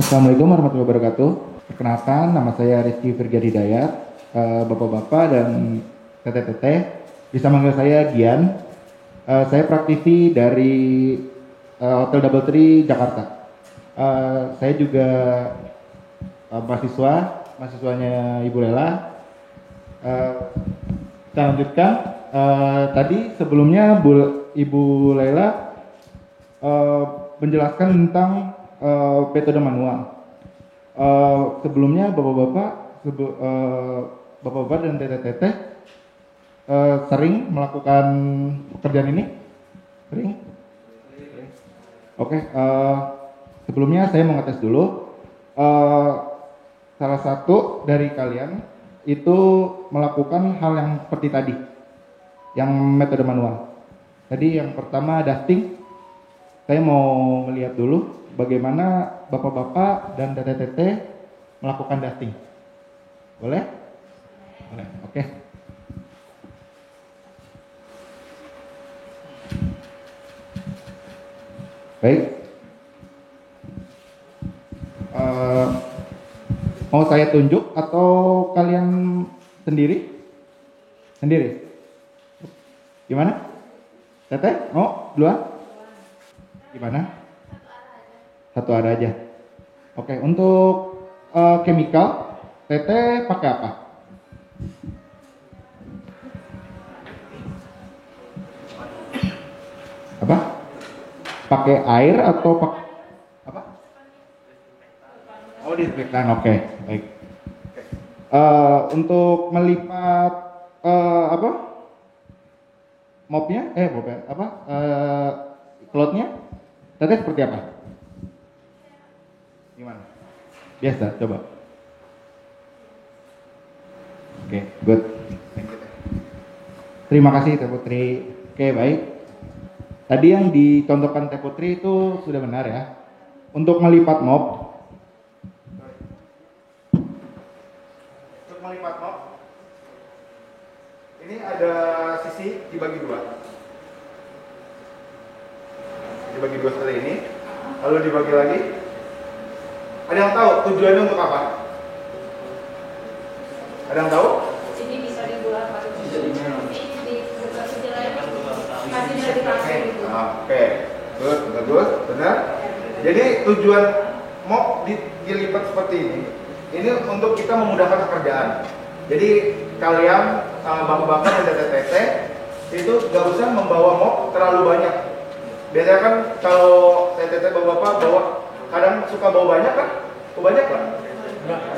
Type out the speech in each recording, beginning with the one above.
Assalamualaikum warahmatullahi wabarakatuh. Perkenalkan, nama saya Rizky Firgyadi Dayat. Bapak-bapak dan teteh-teteh, bisa manggil saya Gian. Saya praktisi dari Hotel Double Tree Jakarta. Saya juga mahasiswanya Ibu Lela. Kita lanjutkan. Tadi sebelumnya Ibu Lela menjelaskan tentang metode manual. Sebelumnya bapak-bapak dan teteh-teteh sering melakukan pekerjaan ini? Sering? Oke. Sebelumnya saya mau ngetes dulu. Salah satu dari kalian itu melakukan hal yang seperti tadi, yang metode manual. Tadi yang pertama dusting. Saya mau melihat dulu bagaimana bapak-bapak dan teteh-teteh melakukan dusting. Boleh? Boleh, oke. Baik. Mau saya tunjuk atau kalian sendiri? Sendiri? Gimana? Teteh, mau duluan? Gimana? Satu arah aja. Oke, untuk chemical, teteh pakai apa? Apa? Pakai air atau pakai apa? Oh, disinfektan. Oke, baik. Untuk melipat apa? Mopnya? Apa? Clothnya? Teteh seperti apa? Gimana? Biasa, coba. Oke, good. Thank you. Terima kasih Teh Putri. Oke, baik. Tadi yang dicontohkan Teh Putri itu sudah benar ya. Untuk melipat mop. Ini ada sisi dibagi dua. Dibagi dua seperti ini, lalu dibagi lagi. Ada yang tahu tujuannya untuk apa? Ada yang tahu? Ini bisa dibuat Oke, bagus, benar. Jadi tujuan mop dilipat seperti ini untuk kita memudahkan pekerjaan. Jadi kalian bapak-bapak dan teteh-teteh itu gak usah membawa mop terlalu banyak. Biasanya kan kalau teteh bapak-bapak bawa kadang suka bawa banyak kan? Banyak lah?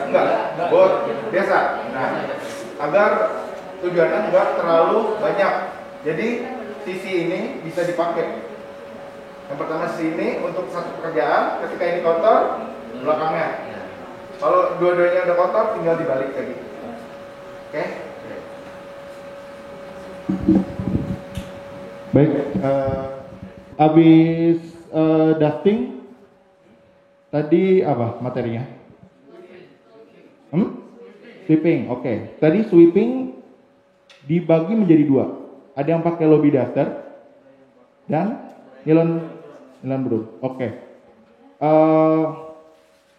Enggak. Bawa biasa. Nah, agar tujuannya enggak terlalu banyak. Jadi sisi ini bisa dipakai. Yang pertama sisi ini untuk satu pekerjaan, ketika ini kotor, belakangnya. Kalau dua-duanya udah kotor, tinggal dibalik lagi. Oke? Baik. Habis dusting, tadi apa materinya? Sweeping, oke. Tadi sweeping dibagi menjadi dua. Ada yang pakai lobby duster dan nylon broom. Oke.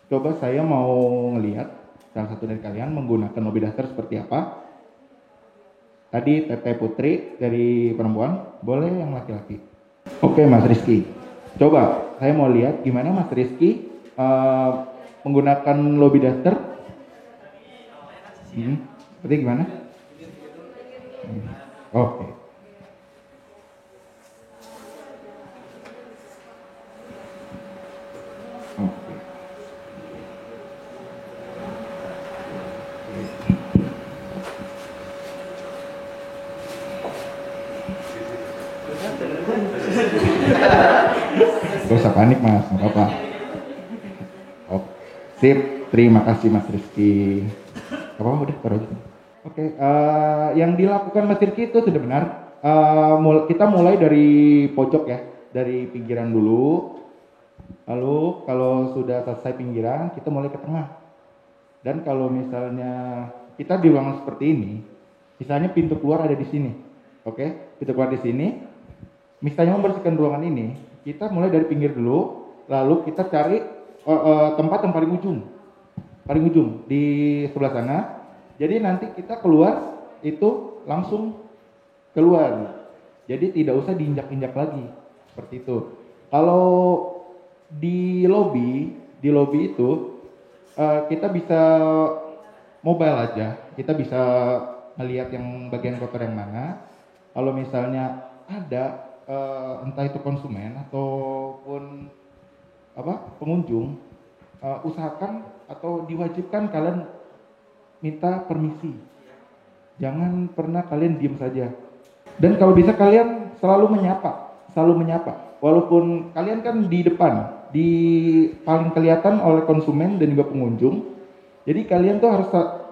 Coba saya mau ngelihat salah satu dari kalian menggunakan lobby duster seperti apa. Tadi Teteh Putri dari perempuan, boleh yang laki-laki. Oke, Mas Rizky. Coba saya mau lihat gimana Mas Rizky menggunakan lobby duster. Berarti gimana? Oke. Gak usah panik Mas, nggak apa-apa. Oke, sip. Terima kasih Mas Rizky. Apa udah taruh aja. Oke, yang dilakukan Mas Rizky itu sudah benar. Kita mulai dari pojok ya, dari pinggiran dulu. Lalu kalau sudah selesai pinggiran, kita mulai ke tengah. Dan kalau misalnya kita di ruangan seperti ini, misalnya pintu keluar ada di sini. Oke, pintu keluar di sini. Misalnya membersihkan ruangan ini, kita mulai dari pinggir dulu, lalu kita cari tempat yang paling ujung di sebelah sana. Jadi nanti kita keluar itu langsung keluar. Jadi tidak usah diinjak-injak lagi seperti itu. Kalau di lobby itu kita bisa mobile aja. Kita bisa melihat yang bagian kotor yang mana. Kalau misalnya ada entah itu konsumen ataupun pengunjung, usahakan atau diwajibkan kalian minta permisi. Jangan pernah kalian diem saja. Dan kalau bisa kalian selalu menyapa. Walaupun kalian kan di depan, di paling kelihatan oleh konsumen dan juga pengunjung. Jadi kalian tuh harus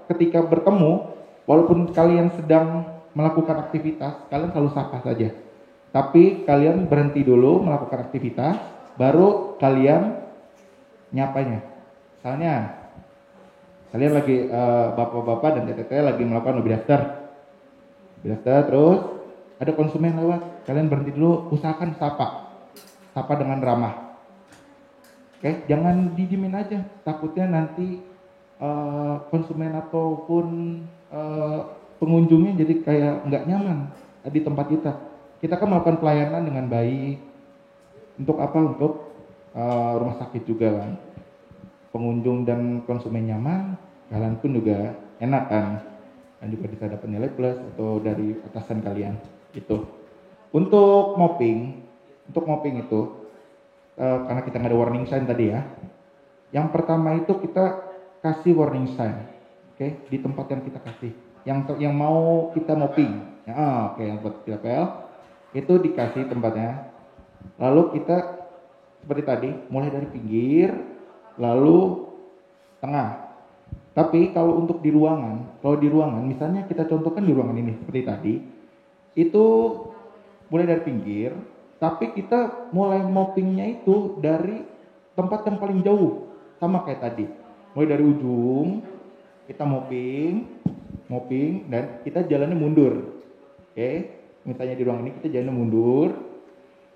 ketika bertemu, walaupun kalian sedang melakukan aktivitas, kalian selalu sapa saja. Tapi kalian berhenti dulu melakukan aktivitas, baru kalian nyapanya. Misalnya kalian lagi bapak-bapak dan teteh lagi melakukan lobby daftar, terus ada konsumen lewat, kalian berhenti dulu, usahakan sapa dengan ramah. Oke, jangan didiemin aja, takutnya nanti konsumen ataupun pengunjungnya jadi kayak nggak nyaman di tempat kita. Kita kan melakukan pelayanan dengan baik. Untuk apa? Untuk rumah sakit juga kan. Pengunjung dan konsumen nyaman, kalian pun juga enak kan, dan juga bisa dapat nilai plus atau dari atasan kalian itu. Untuk mopping itu karena kita nggak ada warning sign tadi ya, yang pertama itu kita kasih warning sign, oke, di tempat yang kita kasih, yang mau kita mopping, oke, yang buat PL itu dikasih tempatnya, lalu kita seperti tadi mulai dari pinggir lalu tengah. Tapi kalau untuk di ruangan, misalnya kita contohkan di ruangan ini seperti tadi, itu mulai dari pinggir, tapi kita mulai moppingnya itu dari tempat yang paling jauh, sama kayak tadi. Mulai dari ujung, kita mopping, dan kita jalannya mundur. Oke, misalnya di ruangan ini kita jalannya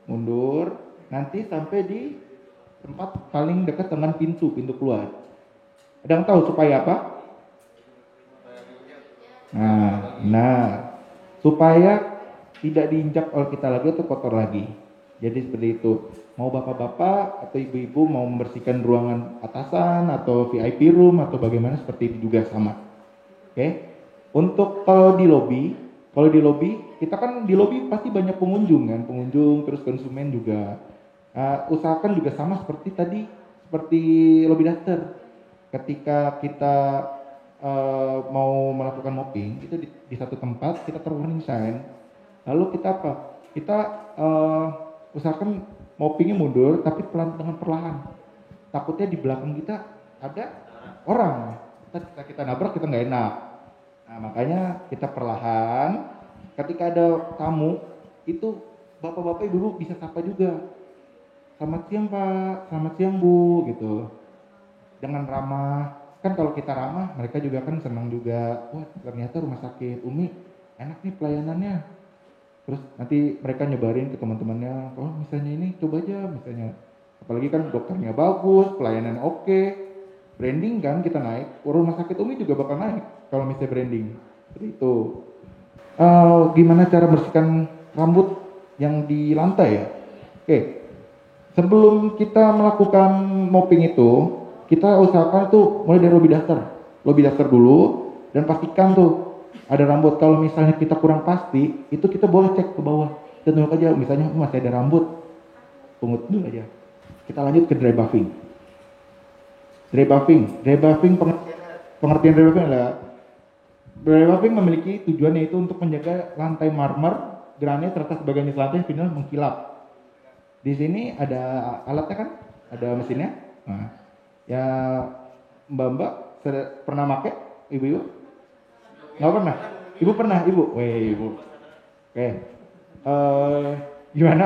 mundur, nanti sampai di tempat paling dekat dengan pintu keluar. Ada yang tahu supaya apa? Nah, supaya tidak diinjak oleh kita lagi atau kotor lagi. Jadi seperti itu. Mau bapak-bapak atau ibu-ibu mau membersihkan ruangan atasan atau VIP room atau bagaimana, seperti itu juga sama. Oke. Untuk kalau di lobby kita kan di lobby pasti banyak pengunjung terus konsumen juga. Usahakan juga sama seperti tadi, seperti lobby daftar. Ketika kita mau melakukan mopping itu di satu tempat, kita taruh warning sign, lalu kita usahakan moppingnya mundur tapi dengan perlahan, takutnya di belakang kita ada orang, kita nabrak, kita nggak enak. Nah, makanya kita perlahan. Ketika ada tamu itu bapak-bapak ibu bisa sapa juga, selamat siang Pak, selamat siang Bu, gitu. Dengan ramah, kan kalau kita ramah, mereka juga kan senang juga. Wah, ternyata rumah sakit Umi enak nih pelayanannya. Terus nanti mereka nyebarin ke teman-temannya, oh misalnya ini coba aja, misalnya. Apalagi kan dokternya bagus, pelayanan oke, branding kan kita naik. Rumah sakit Umi juga bakal naik kalau misalnya branding. Seperti itu. Gimana cara bersihkan rambut yang di lantai ya? Oke. Sebelum kita melakukan mopping itu, kita usahakan tuh mulai dari lobby daftar dulu, dan pastikan tuh ada rambut. Kalau misalnya kita kurang pasti, itu kita boleh cek ke bawah. Kita tunduk aja, misalnya masih ada rambut, pungut dulu aja. Kita lanjut ke dry buffing. Pengertian dry buffing adalah dry buffing memiliki tujuannya itu untuk menjaga lantai marmer, granit serta sebagian di lantai final mengkilap. Di sini ada alatnya kan, ada mesinnya. Nah, ya Mbak pernah pakai, ibu-ibu? Nggak pernah? Ibu pernah, ibu? Weh, ibu. Oke. Gimana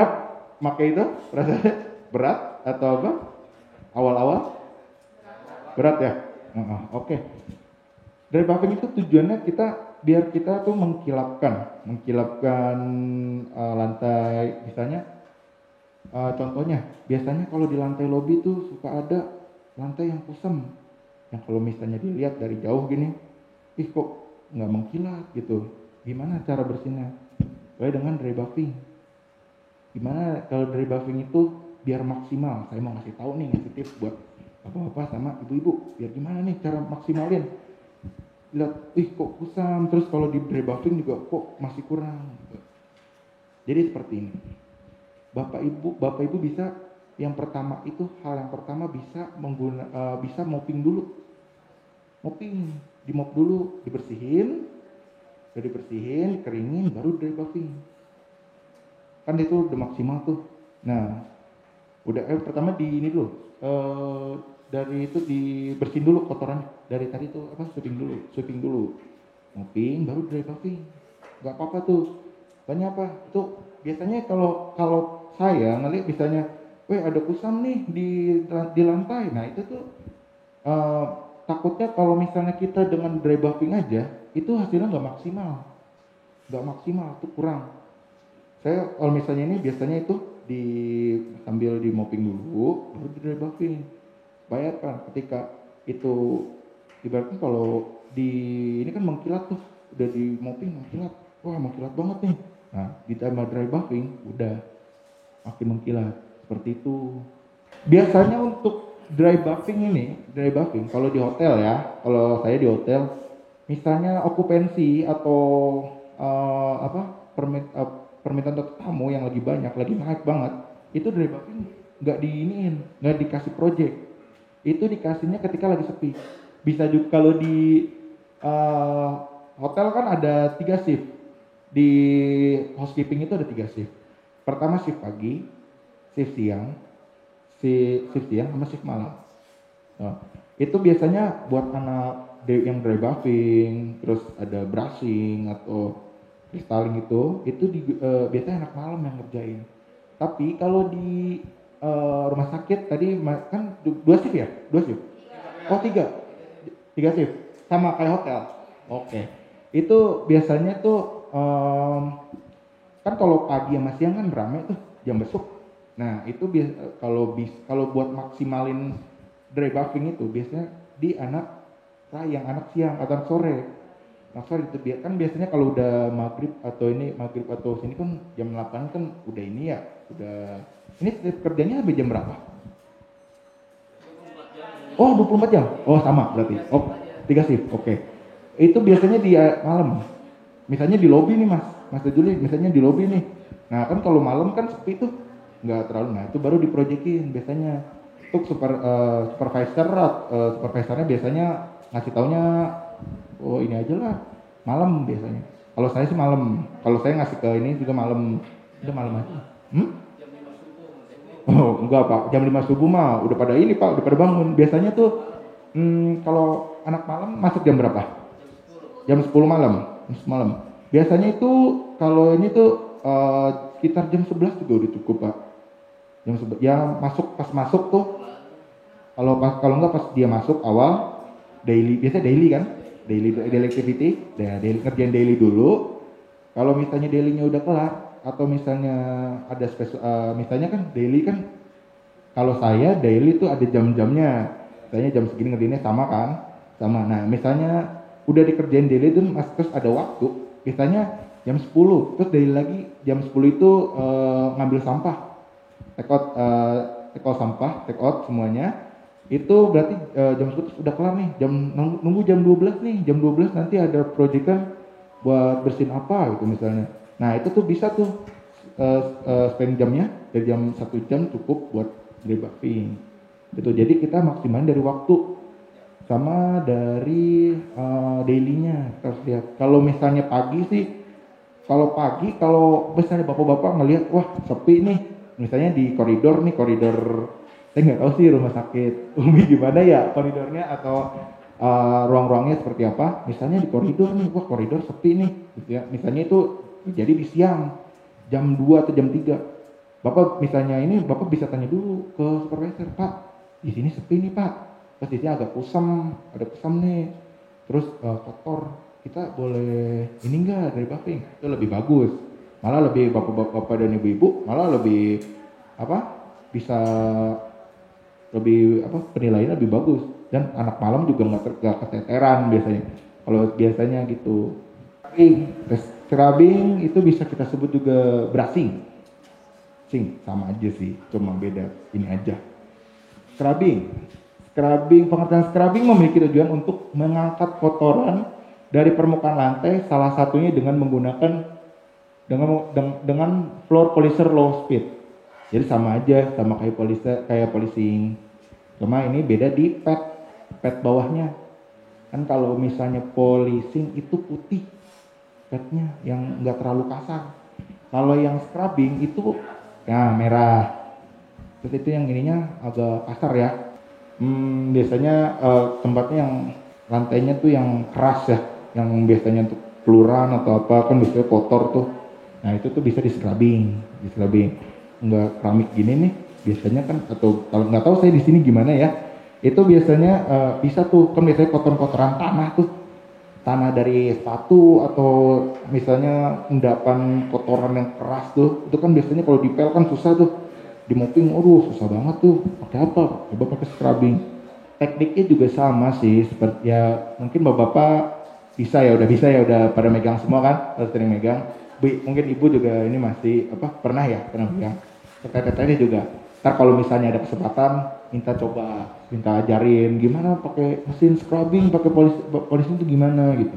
pakai itu? Rasanya berat atau apa? Awal-awal? Berat ya? Oke. Dry buffing itu tujuannya biar kita tuh mengkilapkan lantai. Misalnya contohnya, biasanya kalau di lantai lobby tuh suka ada lantai yang kusam, yang kalau misalnya dilihat dari jauh gini, ih kok nggak mengkilat gitu. Gimana cara bersihnya? Kayak dengan dry buffing. Gimana kalau dry buffing itu biar maksimal? Saya mau ngasih tahu nih, ngasih tips buat bapak-bapak sama ibu-ibu. Biar gimana nih cara maksimalin? Lihat, ih kok kusam, terus kalau di dry buffing juga kok masih kurang. Jadi seperti ini. Bapak Ibu bisa yang pertama itu hal yang pertama bisa bisa mopping dulu. Mopping, di mop dulu, dibersihin, udah dibersihin, keringin, baru dry buffing. Kan itu udah maksimal tuh. Nah, udah pertama di ini dulu. Dari itu dibersihin dulu kotoran. Dari tadi tuh sweeping dulu. Mopping, baru dry buffing. Gak apa-apa tuh. Banyak apa? Itu biasanya kalau saya ngeliat misalnya, ada kusam nih di lantai. Nah itu tuh takutnya kalau misalnya kita dengan dry buffing aja, itu hasilnya nggak maksimal, itu kurang. Saya kalau misalnya ini biasanya itu sambil di mopping dulu, baru di dry buffing. Bayangkan ketika itu ibaratnya kalau ini kan mengkilat tuh, udah di mopping mengkilat, wah mengkilat banget nih. Nah ditambah dry buffing, udah makin mengkilat seperti itu. Biasanya untuk dry buffing kalau di hotel ya, kalau saya di hotel, misalnya okupansi atau permintaan tamu yang lagi banyak, lagi naik banget, itu dry buffing nggak dikasih project, itu dikasihnya ketika lagi sepi. Bisa juga kalau di hotel kan ada 3 shift, di housekeeping itu ada 3 shift. Pertama shift pagi, shift siang sama shift malam. Nah, itu biasanya buat anak yang dry buffing, terus ada brushing atau styling itu biasanya anak malam yang ngerjain. Tapi kalau di rumah sakit tadi kan 2 shift ya? 2 shift? Oh 3 shift, sama kayak hotel. Oke. Itu biasanya tuh kan kalau pagi sama siang kan rame tuh jam besuk. Nah itu kalau buat maksimalin dry buffing itu biasanya di anak siang atau anak sore. Anak sore itu kan biasanya kalau udah maghrib atau sini kan jam 8 kan udah ini ya, udah ini kerjanya sampai jam berapa? Oh 24 jam. Oh sama berarti. Oh 3 shift. Oke. Itu biasanya di malam. Misalnya di lobi nih Mas Juli, misalnya di lobi nih. Nah kan kalau malam kan sepi tuh, nggak terlalu. Nah itu baru diprojekin biasanya. Untuk supervisornya biasanya ngasih taunya, oh ini aja lah, malam biasanya. Kalau saya sih malam. Kalau saya ngasih ke ini juga malam. Udah malam aja. Oh enggak Pak, jam 5 subuh mah udah pada ini Pak, udah pada bangun. Biasanya tuh kalau anak malam masuk jam berapa? Jam 10 malam. Biasanya itu kalau ini tuh sekitar jam 11 juga udah cukup Pak. Jam 11 ya pas masuk tuh, kalau enggak pas dia masuk awal biasanya daily kan, daily activity, ngerjain daily dulu. Kalau misalnya dailynya udah kelar atau misalnya ada misalnya kan daily kan, kalau saya daily tuh ada jam-jamnya. Misalnya jam segini ngerjainnya sama kan, sama. Nah misalnya udah dikerjain daily itu terus ada waktu, biasanya jam 10, terus daily lagi jam 10 itu ngambil sampah, take out semuanya. Itu berarti jam 10 udah kelar nih, nunggu jam 12 nih, jam 12 nanti ada proyekan buat bersihin apa gitu misalnya. Nah itu tuh bisa tuh spend jamnya dari jam 1 jam cukup buat dry buffing gitu. Jadi kita maksimalin dari waktu sama dari dailynya. Terus lihat kalau misalnya pagi sih, kalau misalnya bapak-bapak ngelihat wah sepi nih, misalnya di koridor, saya nggak tahu sih rumah sakit Umi gimana ya koridornya atau ruang-ruangnya seperti apa. Misalnya di koridor nih, wah koridor sepi nih gitu ya. Misalnya itu jadi di siang jam 2 atau jam 3, bapak bisa tanya dulu ke supervisor, Pak di sini sepi nih Pak, terus di sini ada kusam nih, terus kotor, kita boleh ini enggak dari buffing? Itu lebih bagus, malah lebih bapak-bapak dan ibu-ibu malah lebih bisa lebih apa penilaiannya lebih bagus, dan anak malam juga nggak keteteran biasanya. Kalau biasanya gitu. Scrubbing itu bisa kita sebut juga brushing. Sama aja sih, cuma beda ini aja. Pengertian scrubbing memiliki tujuan untuk mengangkat kotoran dari permukaan lantai, salah satunya dengan menggunakan dengan floor polisher low speed. Jadi sama aja, sama kayak polishing. Cuma ini beda di pad bawahnya. Kan kalau misalnya polishing itu putih padnya yang nggak terlalu kasar. Kalau yang scrubbing itu ya merah. Terus itu yang ininya agak kasar ya. Biasanya tempatnya yang lantainya tuh yang keras ya, yang biasanya untuk peluran atau apa kan biasanya kotor tuh. Nah itu tuh bisa di scrubbing. Nggak keramik gini nih biasanya kan, atau kalau nggak tahu saya di sini gimana ya. Itu biasanya bisa tuh kan biasanya kotoran tanah dari sepatu atau misalnya endapan kotoran yang keras tuh, itu kan biasanya kalau dipel kan susah tuh, di mopping susah banget tuh. Pakai apa? Coba pakai scrubbing. Tekniknya juga sama sih, seperti ya mungkin bapak-bapak udah pada megang semua kan, harus sering megang. Mungkin ibu juga ini masih pernah megang. Teteh-tetehnya juga. Ntar kalau misalnya ada kesempatan minta ajarin gimana pakai mesin scrubbing, pakai polishing itu gimana gitu.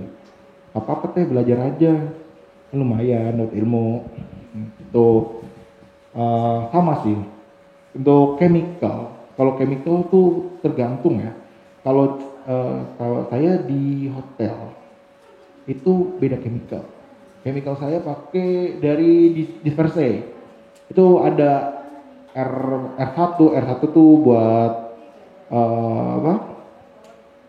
Apa teh belajar aja, lumayan dapat ilmu. Itu sama sih. Untuk chemical, kalau chemical tuh tergantung ya. Kalau saya di hotel itu beda chemical. Chemical saya pakai dari Disperse. Itu ada R1 tuh buat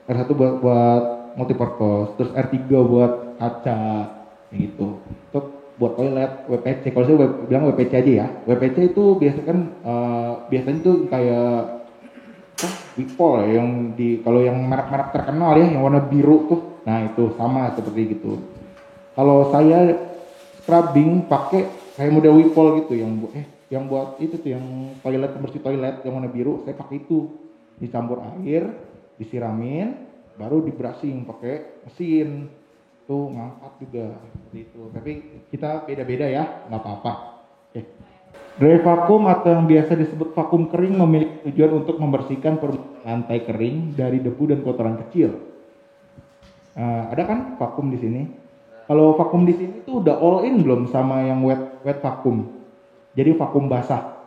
R1 buat multipurpose, terus R3 buat kaca gitu. Untuk buat toilet WPC, kalau saya bilang WPC aja ya. WPC itu biasanya tuh kayak Wipol ya, yang kalau yang merek-merek terkenal ya, yang warna biru tuh. Nah itu sama seperti gitu. Kalau saya scrubbing pakai kayak model Wipol gitu, yang buat itu tuh yang bersih toilet yang warna biru, saya pakai itu. Dicampur air, disiramin, baru di brushing pakai mesin. Tuh ngangkat juga gitu. Tapi kita beda-beda ya, nggak apa-apa. Oke. Dry vacuum atau yang biasa disebut vakum kering memiliki tujuan untuk membersihkan lantai kering dari debu dan kotoran kecil. Ada kan vakum di sini? Kalau vakum di sini tuh udah all in belum sama yang wet vakum? Jadi vakum basah.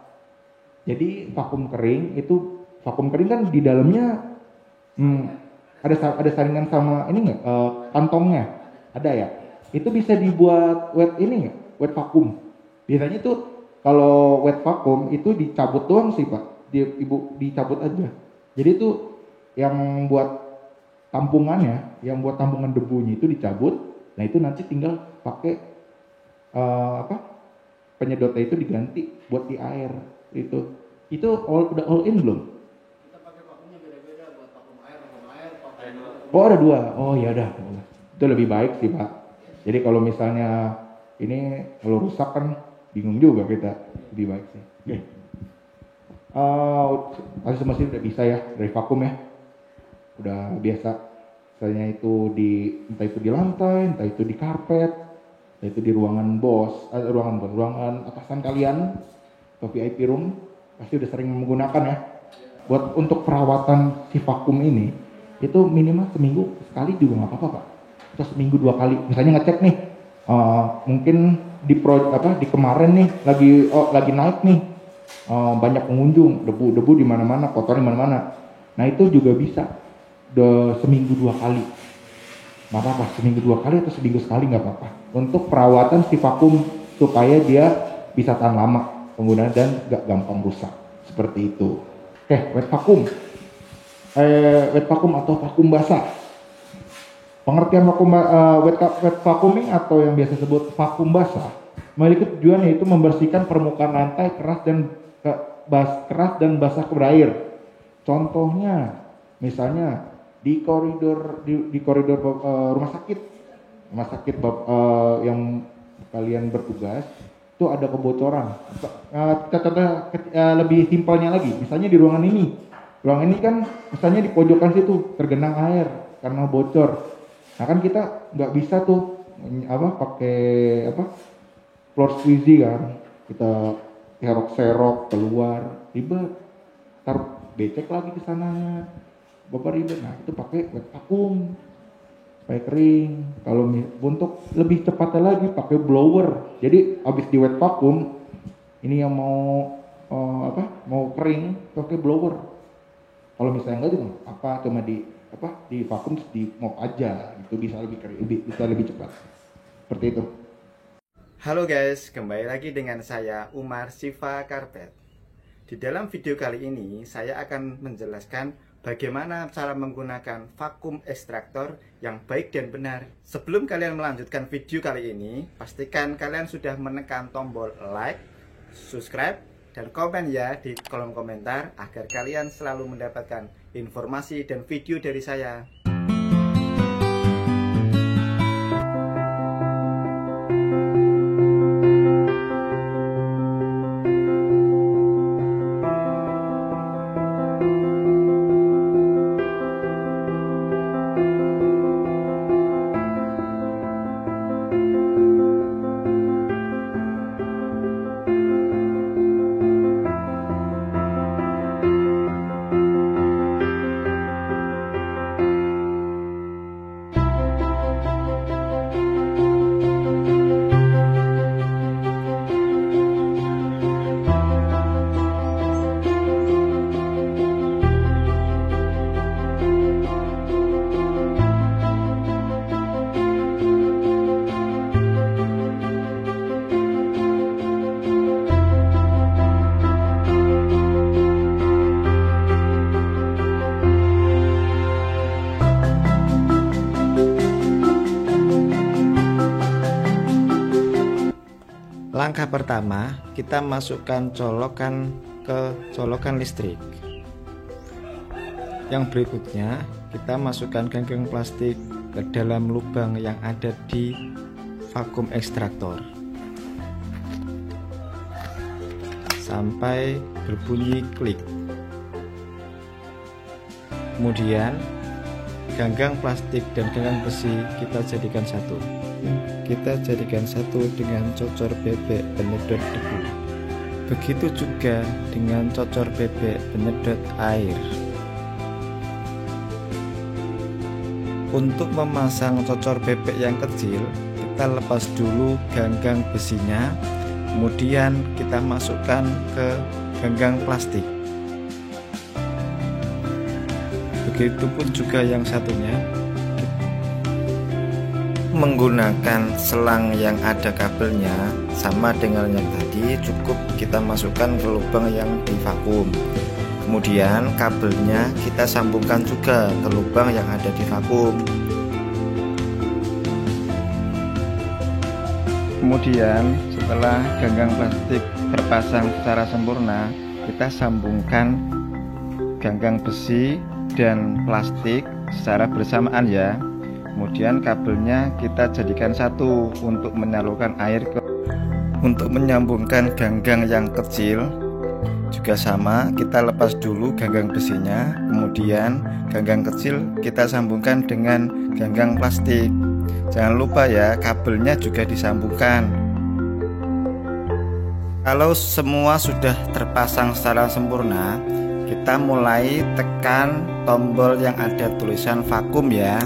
Jadi vakum kering kan di dalamnya ada saringan sama ini nggak? Kantongnya ada ya? Itu bisa dibuat wet wet vakum. Biasanya tuh kalau wet vakum itu dicabut doang sih Pak. Ibu dicabut aja. Jadi itu yang buat tampungannya, yang buat tampungan debunya itu dicabut. Nah itu nanti tinggal pakai penyedotnya itu diganti buat di air itu. Itu udah all in belum? Kita pakai vakumnya beda-beda, buat vakum air, pakai. Oh ada dua. Oh ya udah. Itu lebih baik sih Pak. Jadi kalau misalnya ini kalau rusak kan bingung juga kita, lebih baik sih. Oke. Asli mesin udah bisa ya dari vakum ya. Udah biasa. Misalnya itu entah itu di lantai, entah itu di karpet, entah itu di ruangan ruangan atasan kalian atau VIP room, pasti udah sering menggunakan ya. Untuk perawatan si vakum ini itu minimal seminggu sekali juga nggak apa-apa Pak. Atau seminggu 2 kali. Misalnya ngecek nih, mungkin di kemarin nih lagi naik nih, banyak pengunjung, debu di mana-mana, kotor di mana-mana. Nah itu juga bisa seminggu 2 kali. Nggak apa-apa, seminggu 2 kali atau seminggu sekali nggak apa-apa. Untuk perawatan si vakum supaya dia bisa tahan lama penggunaan dan nggak gampang rusak. Seperti itu. Oke, wet vakum. Wet vakum atau vakum basah. Pengertian wet vacuuming atau yang biasa disebut vakum basah memiliki tujuan yaitu membersihkan permukaan lantai keras dan basah berair. Contohnya, misalnya di koridor rumah sakit yang kalian bertugas itu ada kebocoran. Contoh lebih simpelnya lagi, misalnya di ruangan ini ruang ini kan misalnya di pojokan situ tergenang air karena bocor. Nah kan kita nggak bisa tuh pakai floor squeegee kan, kita serok-serok keluar ribet, ntar becek lagi ke sananya, bapak ribet. Nah itu pakai wet vacuum supaya kering. Kalau untuk lebih cepatnya lagi pakai blower. Jadi habis di wet vacuum ini yang mau kering pakai blower. Kalau misalnya enggak juga cuma di vakum terus di mop aja, itu bisa lebih kering, bisa lebih cepat. Seperti itu. Halo guys, kembali lagi dengan saya Umar Siva Carpet. Di dalam video kali ini saya akan menjelaskan bagaimana cara menggunakan vakum ekstraktor yang baik dan benar. Sebelum kalian melanjutkan video kali ini, pastikan kalian sudah menekan tombol like, subscribe, dan komen ya di kolom komentar agar kalian selalu mendapatkan informasi dan video dari saya. Langkah pertama, kita masukkan colokan ke colokan listrik. Yang berikutnya, kita masukkan ganggang plastik ke dalam lubang yang ada di vakum ekstraktor sampai berbunyi klik. Kemudian ganggang plastik dan ganggang besi kita jadikan satu. Kita jadikan satu dengan cocor bebek penyedot debu. Begitu juga dengan cocor bebek penyedot air. Untuk memasang cocor bebek yang kecil, kita lepas dulu ganggang besinya, kemudian kita masukkan ke ganggang plastik. Begitupun juga yang satunya. Menggunakan selang yang ada kabelnya sama dengan yang tadi, cukup kita masukkan ke lubang yang divakum. Kemudian kabelnya kita sambungkan juga ke lubang yang ada di vakum. Kemudian setelah ganggang plastik terpasang secara sempurna, kita sambungkan ganggang besi dan plastik secara bersamaan ya. Kemudian kabelnya kita jadikan satu untuk menyalurkan air untuk menyambungkan ganggang yang kecil juga sama, kita lepas dulu ganggang besinya, kemudian ganggang kecil kita sambungkan dengan ganggang plastik. Jangan lupa ya, kabelnya juga disambungkan. Kalau semua sudah terpasang secara sempurna, kita mulai tekan tombol yang ada tulisan vakum ya.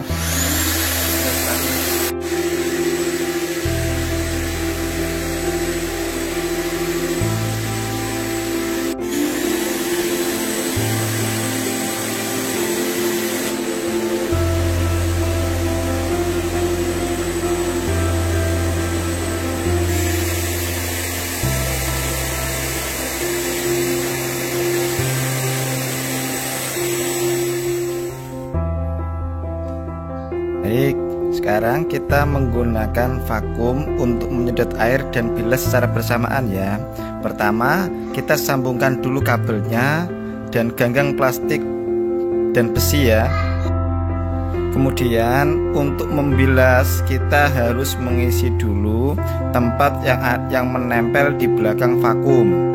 Baik, sekarang kita menggunakan vakum untuk menyedot air dan bilas secara bersamaan ya. Pertama, kita sambungkan dulu kabelnya dan ganggang plastik dan besi ya. Kemudian untuk membilas kita harus mengisi dulu tempat yang menempel di belakang vakum.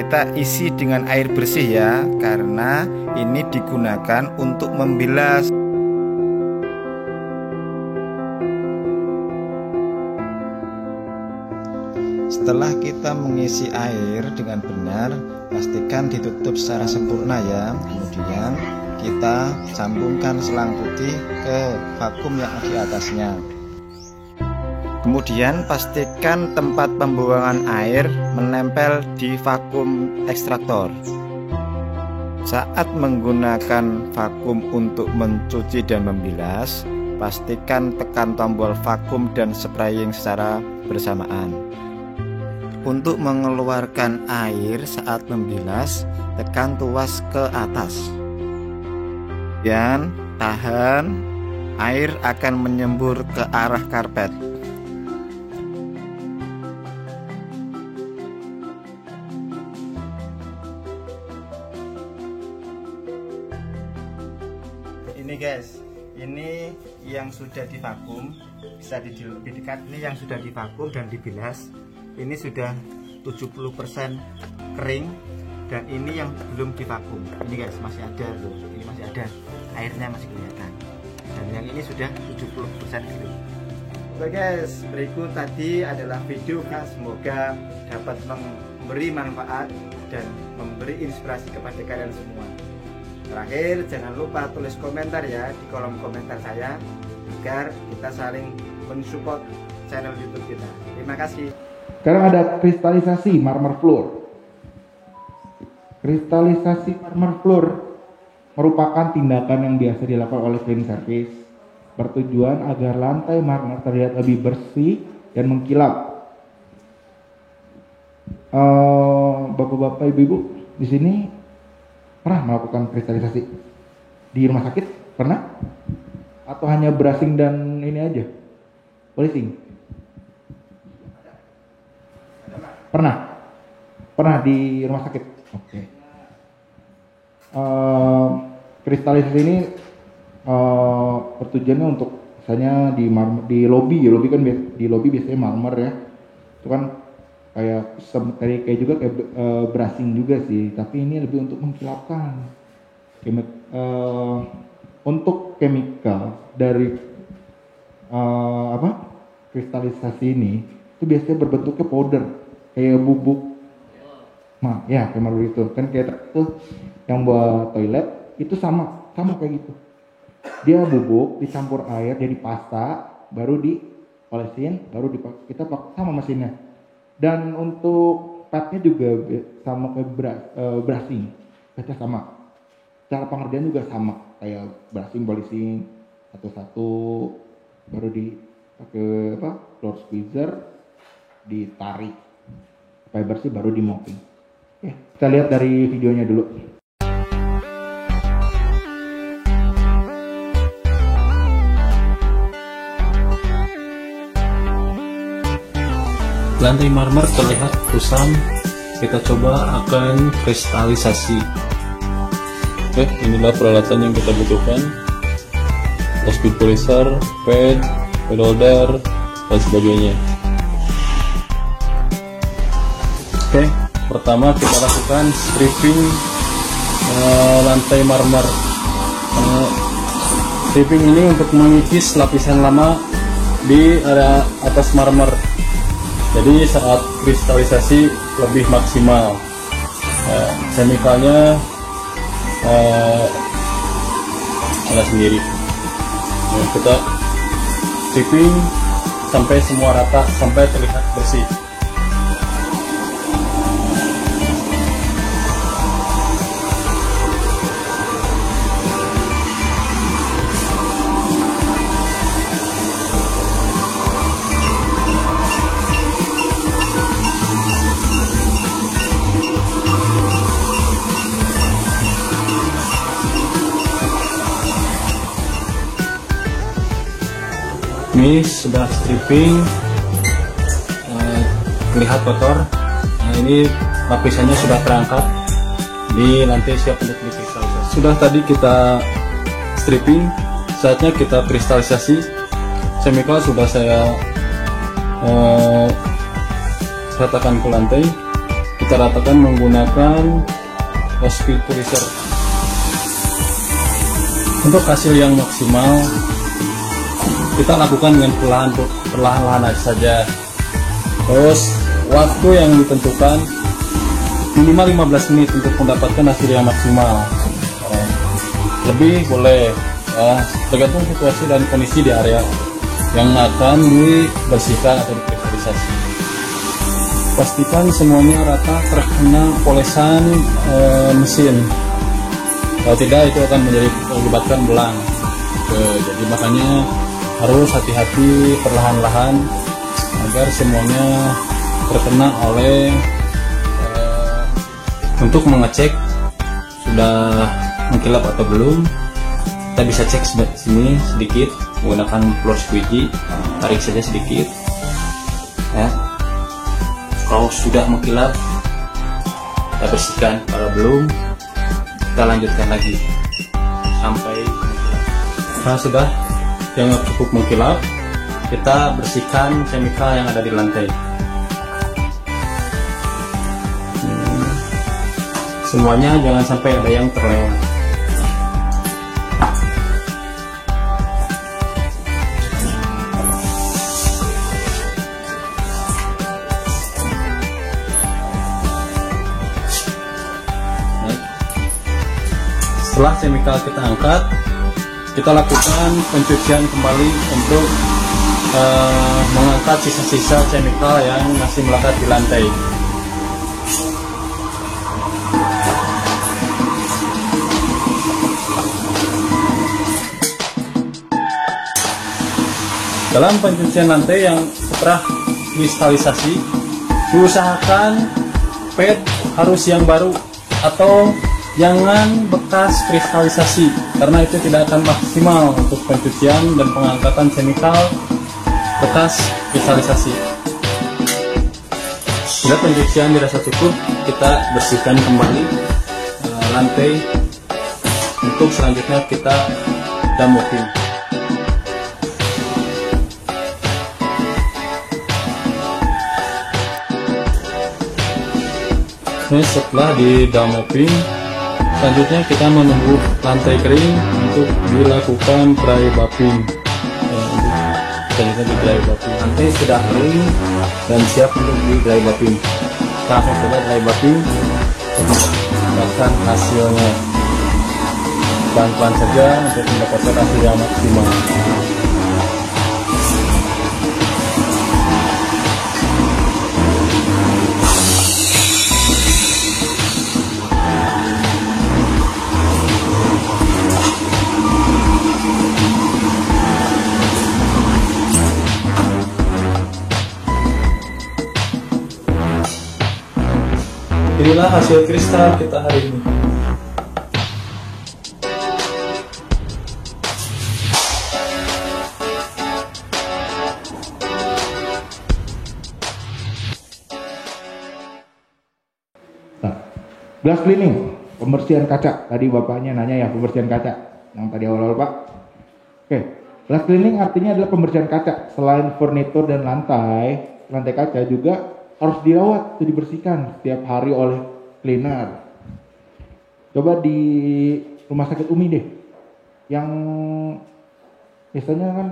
kita isi dengan air bersih ya, karena ini digunakan untuk membilas. Setelah kita mengisi air dengan benar, pastikan ditutup secara sempurna ya. Kemudian kita sambungkan selang putih ke vakum yang di atasnya. Kemudian pastikan tempat pembuangan air menempel di vakum ekstraktor. Saat menggunakan vakum untuk mencuci dan membilas, pastikan tekan tombol vakum dan spraying secara bersamaan. Untuk mengeluarkan air saat membilas, tekan tuas ke atas. Dan tahan, air akan menyembur ke arah karpet. Ini guys, ini yang sudah divakum, bisa lebih dekat. Ini yang sudah divakum dan dibilas. Ini sudah 70% kering, dan ini yang belum divakum. Ini guys, masih ada loh, ini masih ada, airnya masih kelihatan. Dan yang ini sudah 70% kering. Oke guys, berikut tadi adalah video, semoga dapat memberi manfaat dan memberi inspirasi kepada kalian semua. Terakhir, jangan lupa tulis komentar ya di kolom komentar saya, agar kita saling mensupport channel YouTube kita. Terima kasih. Sekarang ada kristalisasi marmer floor. Kristalisasi marmer floor merupakan tindakan yang biasa dilakukan oleh cleaning service, bertujuan agar lantai marmer terlihat lebih bersih dan mengkilap. Bapak-bapak, ibu-ibu di sini pernah melakukan kristalisasi di rumah sakit? Pernah? Atau hanya brushing dan ini aja, polishing? Pernah di rumah sakit. Oke. Kristalisasi ini bertujuannya untuk misalnya di lobby kan di lobby biasanya marmer ya. Itu kan kayak juga kayak brushing juga sih, tapi ini lebih untuk mengkilapkan. Untuk chemical dari kristalisasi ini itu biasanya berbentuknya powder, kayak bubuk. Nah, ya kayak marmer itu kan, kayak tuh yang buat toilet itu sama kayak gitu. Dia bubuk dicampur air jadi pasta, baru diolesin, baru kita pakai sama mesinnya. Dan untuk padnya juga sama kayak brushing, catnya sama. Cara pengerjaan juga sama kayak brushing, polishing satu-satu, baru dipakai floor squeezer, ditarik supaya bersih, baru di mopping. Oke, kita lihat dari videonya dulu. Lantai marmer terlihat kusam, kita coba akan kristalisasi. Oke, inilah peralatan yang kita butuhkan: speed polisher, pad holder, dan sebagainya. Oke, pertama kita lakukan stripping lantai marmer. Stripping ini untuk mengikis lapisan lama di area atas marmer. Jadi saat kristalisasi lebih maksimal. Chemicalnya ada sendiri. Kita stripping sampai semua rata, sampai terlihat bersih. Ini sudah stripping, terlihat kotor. Nah, ini lapisannya sudah terangkat, di lantai siap untuk dikristalisasi. Sudah tadi kita stripping, saatnya kita kristalisasi. Chemical sudah saya ratakan ke lantai. Kita kita ratakan menggunakan speed polisher. Untuk hasil yang maksimal kita lakukan dengan perlahan-lahan saja. Terus waktu yang ditentukan minimal 15 menit untuk mendapatkan hasil yang maksimal. Lebih boleh, tergantung situasi dan kondisi di area yang akan dibersihkan atau dikristalisasi. Pastikan semuanya rata terkena polesan mesin. Kalau tidak itu akan menyebabkan belang. Jadi makanya harus hati-hati, perlahan-lahan agar semuanya terkena oleh. Untuk mengecek sudah mengkilap atau belum, kita bisa cek sini sedikit menggunakan floor squeegee, tarik saja sedikit ya. Kalau sudah mengkilap kita bersihkan, kalau belum kita lanjutkan lagi sampai mengkilap. Nah, sudah yang cukup mengkilap, kita bersihkan chemical yang ada di lantai. Semuanya jangan sampai ada yang terlewat. Setelah chemical kita angkat, kita lakukan pencucian kembali untuk mengangkat sisa-sisa chemical yang masih melekat di lantai. Dalam pencucian lantai yang setelah kristalisasi, diusahakan pad harus yang baru atau jangan bekas kristalisasi, karena itu tidak akan maksimal untuk pencucian dan pengangkatan chemical bekas kristalisasi. Bila pencucian dirasa cukup, kita bersihkan kembali lantai. Untuk selanjutnya kita dam mopping. Setelah di dam mopping, selanjutnya kita menunggu lantai kering untuk dilakukan dry buffing. Selanjutnya di dry buffing. Lantai sudah kering dan siap untuk di dry buffing. Kita langsung coba dry buffing untuk mendapatkan hasilnya. Pelan-pelan saja untuk mendapatkan hasil yang maksimal. Inilah hasil kristal kita hari ini. Nah, glass cleaning, pembersihan kaca. Tadi bapaknya nanya ya, pembersihan kaca yang tadi awal-awal Pak. Oke, glass cleaning artinya adalah pembersihan kaca. Selain furnitur dan lantai kaca juga harus dirawat, dibersihkan setiap hari oleh cleaner. Coba di rumah sakit Umi deh, yang biasanya kan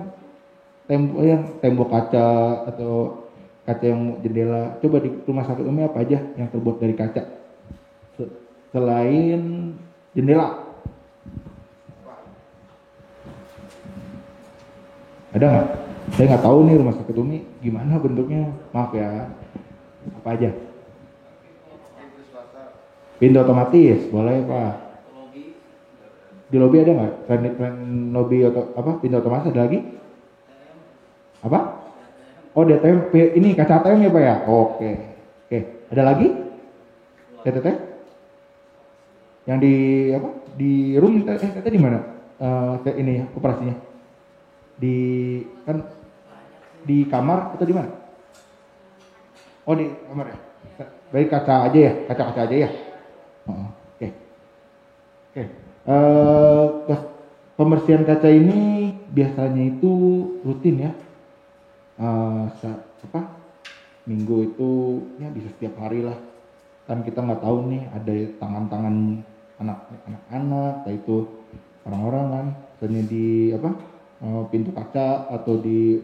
tembok kaca atau kaca yang jendela. Coba di rumah sakit Umi apa aja yang terbuat dari kaca selain jendela? Ada nggak? Saya nggak tahu nih rumah sakit Umi gimana bentuknya, maaf ya. Apa aja? Pintu otomatis, boleh Pak. Di lobi ada nggak? Tren lobi atau apa? Pintu otomatis ada lagi? Apa? Oh, DTM, ini kaca ATM ya Pak ya? Oke. Ada lagi? TTT? Yang di apa? Di room tadi di mana? Ini operasinya? Di kan di kamar atau di mana? Oh, di kamar ya. Baik, kaca aja ya, kaca aja ya. Oke. Pembersihan kaca ini biasanya itu rutin ya. Minggu itu ya bisa setiap hari lah. kan kita nggak tahu nih ada tangan-tangan anak-anak, kayak itu orang-orang kan, misalnya di pintu kaca atau di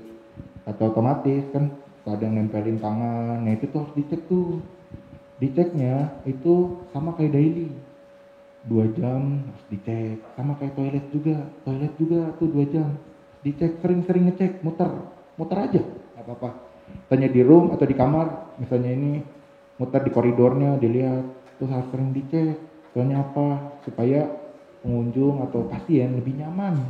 kaca otomatis kan ada yang nempelin tangan. Nah itu tuh harus dicek tuh. Diceknya itu sama kayak daily, 2 jam harus dicek. Sama kayak toilet juga tuh 2 jam dicek, sering-sering ngecek, muter aja nggak apa-apa. Tanya di room atau di kamar, misalnya ini muter di koridornya dilihat, terus harus sering dicek. Soalnya apa? Supaya pengunjung atau pasien lebih nyaman.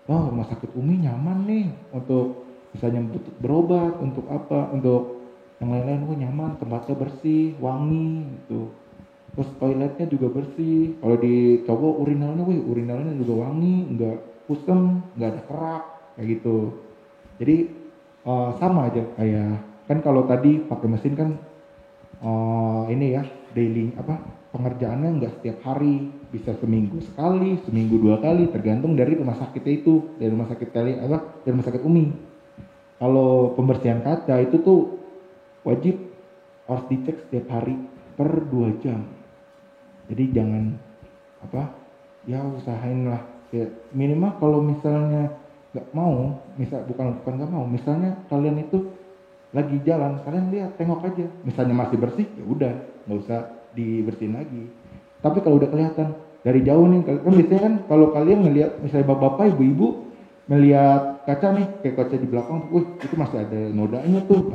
Oh, rumah sakit Umi nyaman nih untuk misalnya berobat, untuk apa, untuk yang lain-lain. Oh nyaman, tempatnya bersih, wangi gitu. Terus toiletnya juga bersih. Kalau di cowok urinalnya juga wangi, nggak kusam, nggak ada kerak kayak gitu. Jadi sama aja kayak kan kalau tadi pakai mesin kan ini ya daily pengerjaannya nggak setiap hari, bisa seminggu sekali, seminggu 2 kali, tergantung dari rumah sakitnya itu, dari rumah sakit dari rumah sakit Umi. Kalau pembersihan kaca itu tuh wajib harus dicek setiap hari per 2 jam. Jadi jangan usahain lah ya, minimal kalau misalnya nggak mau, bukan nggak mau, misalnya kalian itu lagi jalan, kalian lihat, tengok aja, misalnya masih bersih ya udah nggak usah dibersihin lagi. Tapi kalau udah kelihatan dari jauh nih, kan biasanya kan kalau kalian ngelihat misalnya bapak-bapak, ibu-ibu melihat kaca nih, kayak kaca di belakang, itu masih ada nodanya tuh,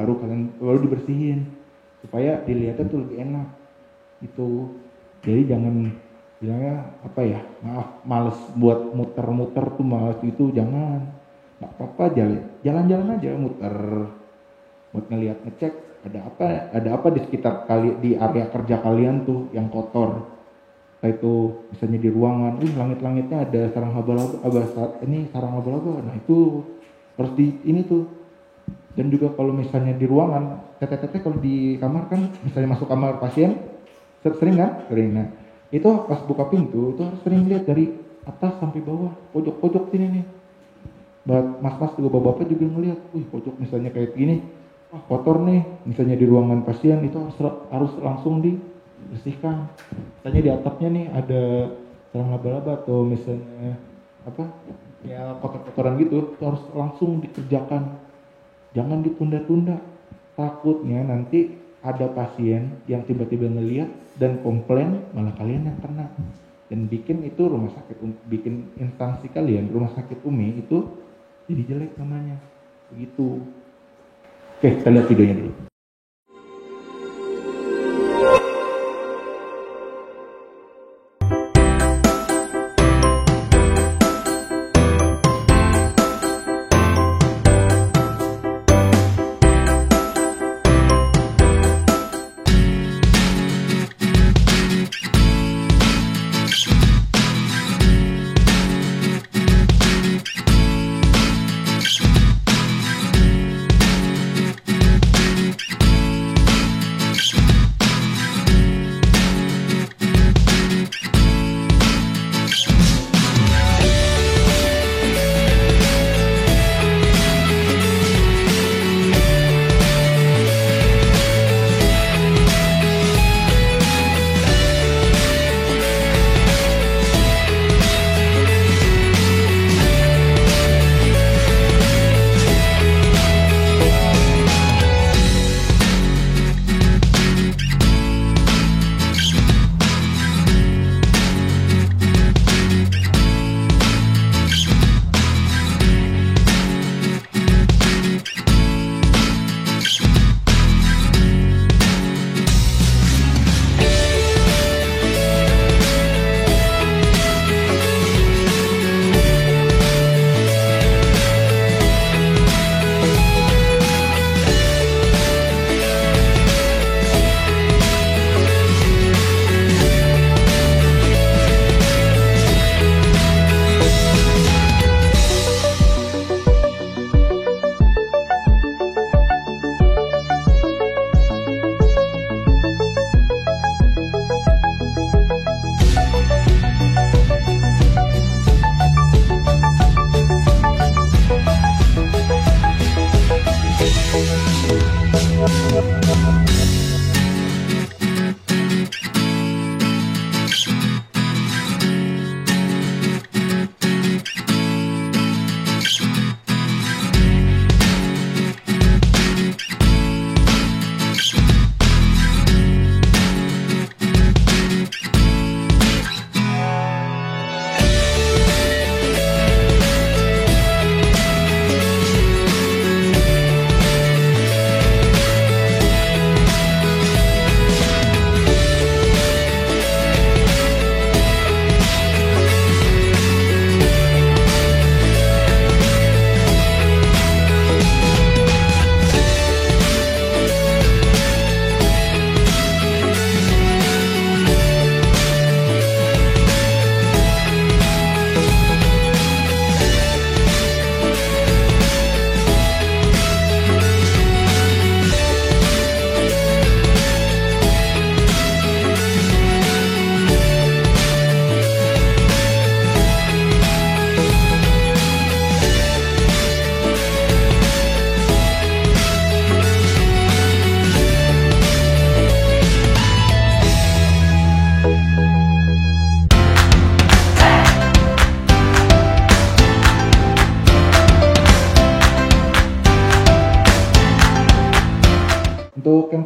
baru dibersihin supaya dilihatnya tuh lebih enak itu. Jadi jangan bilangnya males buat muter-muter tuh, males itu, jangan. Nggak apa-apa, jalan-jalan aja muter buat ngecek ada apa di sekitar di area kerja kalian tuh yang kotor. Kayak itu misalnya di ruangan, langit-langitnya ada sarang laba-laba, nah itu harus ini tuh. Dan juga kalau misalnya di ruangan, teteh kalau di kamar kan, misalnya masuk kamar pasien, sering. Nah itu pas buka pintu itu harus sering lihat dari atas sampai bawah, pojok sini nih. Mas-mas juga bapak-bapak juga ngelihat, pojok misalnya kayak gini, kotor nih, misalnya di ruangan pasien itu harus langsung dibersihkan. Misalnya di atapnya nih ada sarang laba-laba atau misalnya kotor-kotoran gitu, itu harus langsung dikerjakan. Jangan ditunda-tunda. Takutnya nanti ada pasien yang tiba-tiba ngelihat dan komplain, malah kalian yang kena. Dan bikin instansi kalian, rumah sakit Umi itu jadi jelek namanya. Begitu. Oke, kita lihat videonya dulu.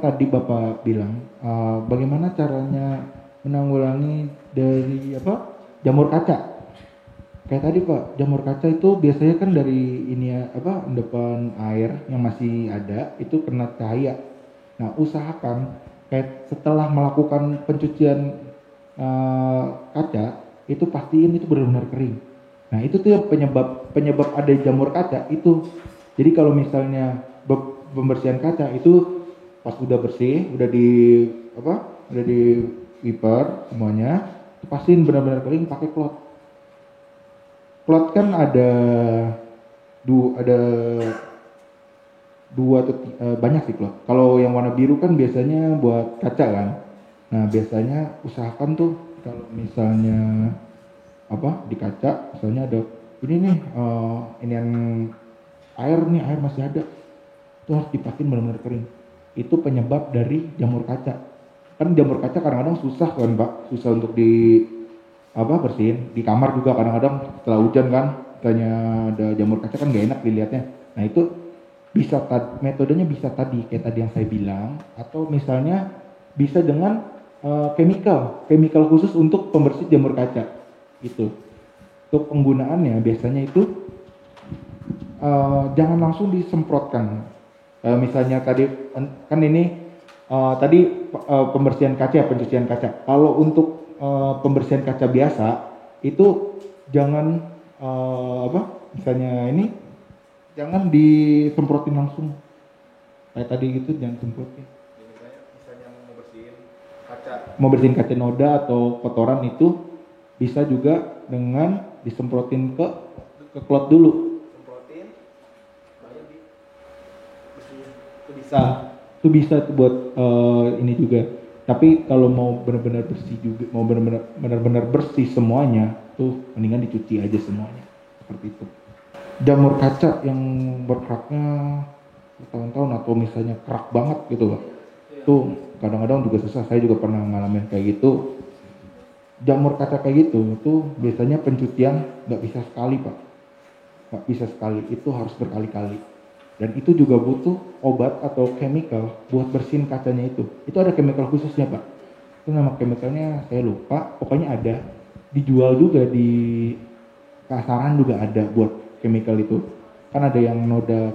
tadi Bapak bilang bagaimana caranya menanggulangi dari jamur kaca. Kayak tadi Pak, jamur kaca itu biasanya kan dari ini ya, endapan air yang masih ada itu kena cahaya. Nah, usahakan kayak setelah melakukan pencucian kaca itu pastiin itu benar-benar kering. Nah, itu tuh yang penyebab ada jamur kaca itu. Jadi kalau misalnya pembersihan kaca itu pas udah bersih, udah di wiper semuanya, pastiin benar-benar kering pakai cloth. Cloth kan ada dua atau banyak sih cloth. Kalau yang warna biru kan biasanya buat kaca kan. Nah, biasanya usahakan tuh kalau misalnya di kaca, misalnya ada ini nih ini yang air masih ada. Itu harus dipastiin benar-benar kering. Itu penyebab dari jamur kaca. Kan jamur kaca kadang-kadang susah kan Pak, susah untuk bersihin. Di kamar juga kadang-kadang setelah hujan kan, katanya ada jamur kaca kan gak enak dilihatnya. Nah itu bisa metodenya bisa tadi kayak tadi yang saya bilang, atau misalnya bisa dengan chemical khusus untuk pembersih jamur kaca. Itu untuk penggunaannya biasanya itu jangan langsung disemprotkan. Misalnya tadi kan ini tadi pembersihan kaca, pencucian kaca. Kalau untuk pembersihan kaca biasa itu jangan misalnya ini jangan disemprotin langsung kayak tadi gitu, jangan semprotin. Misalnya mau bersihin kaca noda atau kotoran itu bisa juga dengan disemprotin ke cloth dulu. semprotin, baru bersihin. Itu bisa tuh buat ini juga. Tapi kalau mau benar-benar bersih juga, mau benar-benar bersih semuanya, tuh mendingan dicuci aja semuanya. Seperti itu. Jamur kaca yang berkeraknya bertahun-tahun atau misalnya kerak banget gitu Pak. Tuh kadang-kadang juga susah, saya juga pernah ngalamin kayak gitu. Jamur kaca kayak gitu, tuh biasanya pencucian nggak bisa sekali Pak. Nggak bisa sekali, itu harus berkali-kali. Dan itu juga butuh obat atau chemical buat bersihin kacanya itu. Itu ada chemical khususnya Pak. Itu nama chemicalnya saya lupa. Pokoknya ada. Dijual juga di pasaran juga ada buat chemical itu. Kan ada yang noda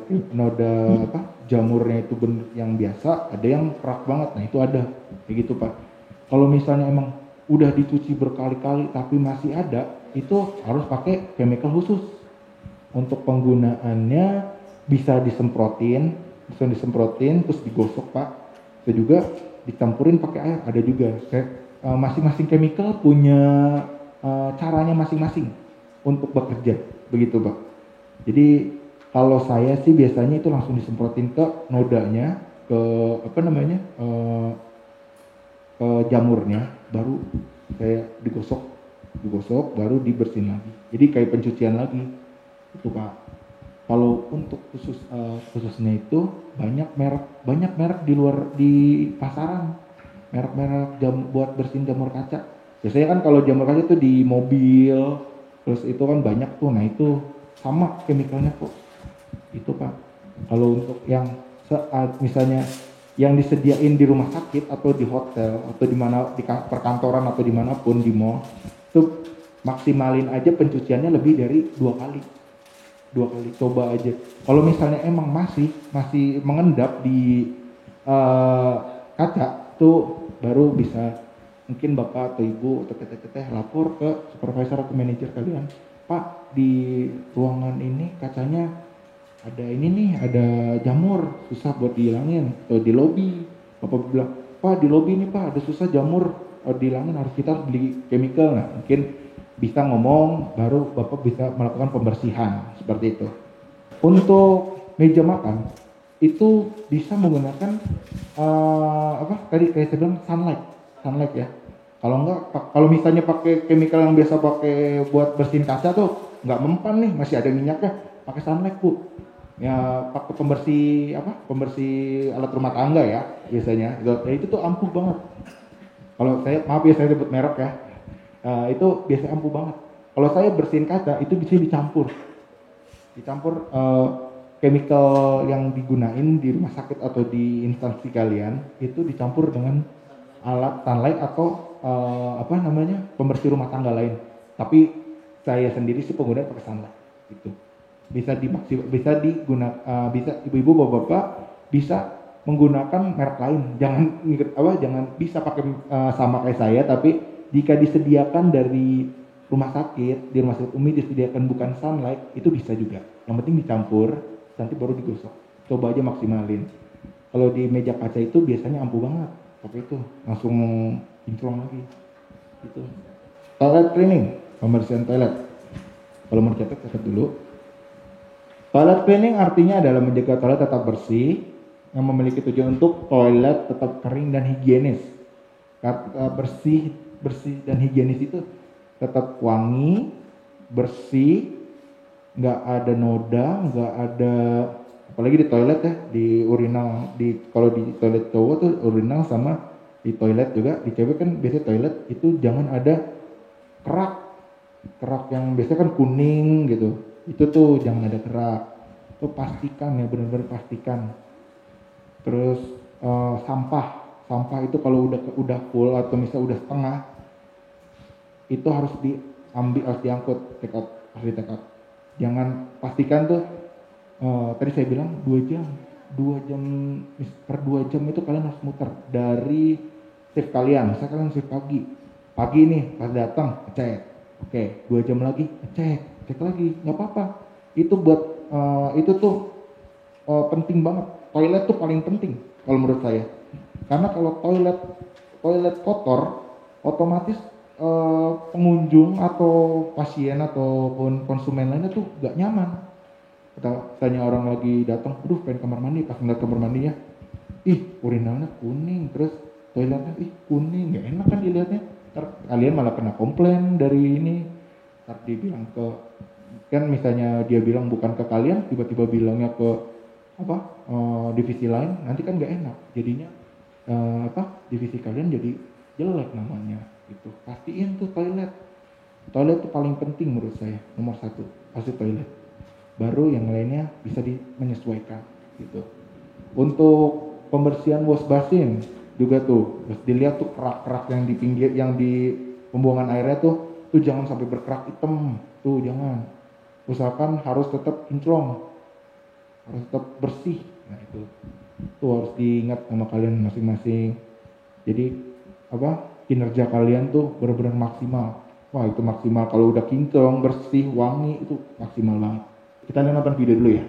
jamurnya itu yang biasa, ada yang kerak banget. Nah itu ada. Kayak gitu Pak. Kalau misalnya emang udah dicuci berkali-kali tapi masih ada, itu harus pakai chemical khusus. Untuk penggunaannya bisa disemprotin terus digosok Pak. Bisa juga dicampurin pakai air, ada juga. Masing-masing chemical punya caranya masing-masing untuk bekerja, begitu Pak. Jadi kalau saya sih biasanya itu langsung disemprotin ke nodanya, ke ke jamurnya, baru saya digosok baru dibersihin lagi. Jadi kayak pencucian lagi itu Pak. Kalau untuk khususnya itu banyak merek di pasaran, merek buat bersihin jamur kaca. Biasanya kan kalau jamur kaca itu di mobil, terus itu kan banyak tuh. Nah itu sama chemicalnya kok. Itu Pak. Kalau untuk yang misalnya yang disediain di rumah sakit atau di hotel atau di mana di perkantoran atau dimanapun di mall, itu maksimalin aja pencuciannya lebih dari 2 kali coba aja. Kalau misalnya emang masih mengendap di kaca tuh baru bisa mungkin bapak atau ibu atau teteh lapor ke supervisor atau manajer kalian, Pak di ruangan ini kacanya ada ini nih, ada jamur susah buat dihilangin. Atau di lobi bapak bilang, Pak di lobi ini Pak ada susah jamur dihilangin, harus kita beli chemical. Nah mungkin bisa ngomong, baru bapak bisa melakukan pembersihan seperti itu. Untuk meja makan itu bisa menggunakan tadi kayak saya bilang sunlight ya. Kalau misalnya pakai chemical yang biasa pakai buat bersihin kaca tuh nggak mempan nih, masih ada minyaknya, pakai sunlight Bu. Ya pakai pembersih alat rumah tangga ya biasanya. Ya, itu tuh ampuh banget. Kalau saya sebut merek ya. Itu biasanya ampuh banget. Kalau saya bersihin kaca itu bisa dicampur chemical yang digunain di rumah sakit atau di instansi kalian itu dicampur dengan alat sunlight atau pembersih rumah tangga lain. Tapi saya sendiri sih pengguna pakai sunlight gitu. Bisa ibu-ibu bapak-bapak bisa menggunakan merek lain. Jangan bisa pakai sama kayak saya, tapi jika disediakan dari rumah sakit, di rumah sakit Umi disediakan bukan sunlight, itu bisa juga. Yang penting dicampur, nanti baru digosok. Coba aja maksimalin. Kalau di meja kaca itu biasanya ampuh banget, tapi itu langsung kinclong lagi. Gitu. Toilet cleaning, pembersihan toilet. Kalau mau catat dulu. Toilet cleaning artinya adalah menjaga toilet tetap bersih, yang memiliki tujuan untuk toilet tetap kering dan higienis. Bersih dan higienis itu tetap wangi, bersih, nggak ada noda, nggak ada, apalagi di toilet ya, di urinal, kalau di toilet cowok tuh urinal, sama di toilet juga, di cewek kan biasanya toilet itu jangan ada kerak yang biasanya kan kuning gitu, itu tuh jangan ada kerak, tuh pastikan ya, benar-benar pastikan. Terus sampah itu kalau udah full atau misalnya udah setengah, itu harus diangkut, harus di take out. Jangan, pastikan tuh tadi saya bilang 2 jam per 2 jam itu kalian harus muter dari shift kalian. Misalnya kalian shift pagi nih pas datang cek, oke 2 jam lagi cek lagi, nggak apa-apa. Itu buat itu tuh penting banget. Toilet tuh paling penting kalau menurut saya, karena kalau toilet kotor, otomatis pengunjung atau pasien ataupun konsumen lainnya tuh gak nyaman. Tanya orang lagi datang, aduh pengen kamar mandi, pas ngeliat kamar mandinya, urinalnya kuning, terus toiletnya kuning, gak enak kan dilihatnya. Ntar kalian malah kena komplain dari ini, ntar dibilang kan misalnya dia bilang bukan ke kalian, tiba-tiba bilangnya ke divisi lain, nanti kan gak enak jadinya. Divisi kalian jadi jelek namanya gitu. Pastiin tuh toilet tuh paling penting menurut saya, nomor 1 pasti toilet, baru yang lainnya bisa menyesuaikan gitu. Untuk pembersihan wash basin juga tuh harus dilihat tuh kerak-kerak yang di pinggir, yang di pembuangan airnya tuh jangan sampai berkerak hitam tuh, jangan. Usahakan harus tetap kinclong, harus tetap bersih. Nah itu harus diingat sama kalian masing-masing. Jadi kinerja kalian tuh benar-benar maksimal. Wah itu maksimal kalau udah kinclong, bersih, wangi, itu maksimal banget. Kita nonton video dulu ya.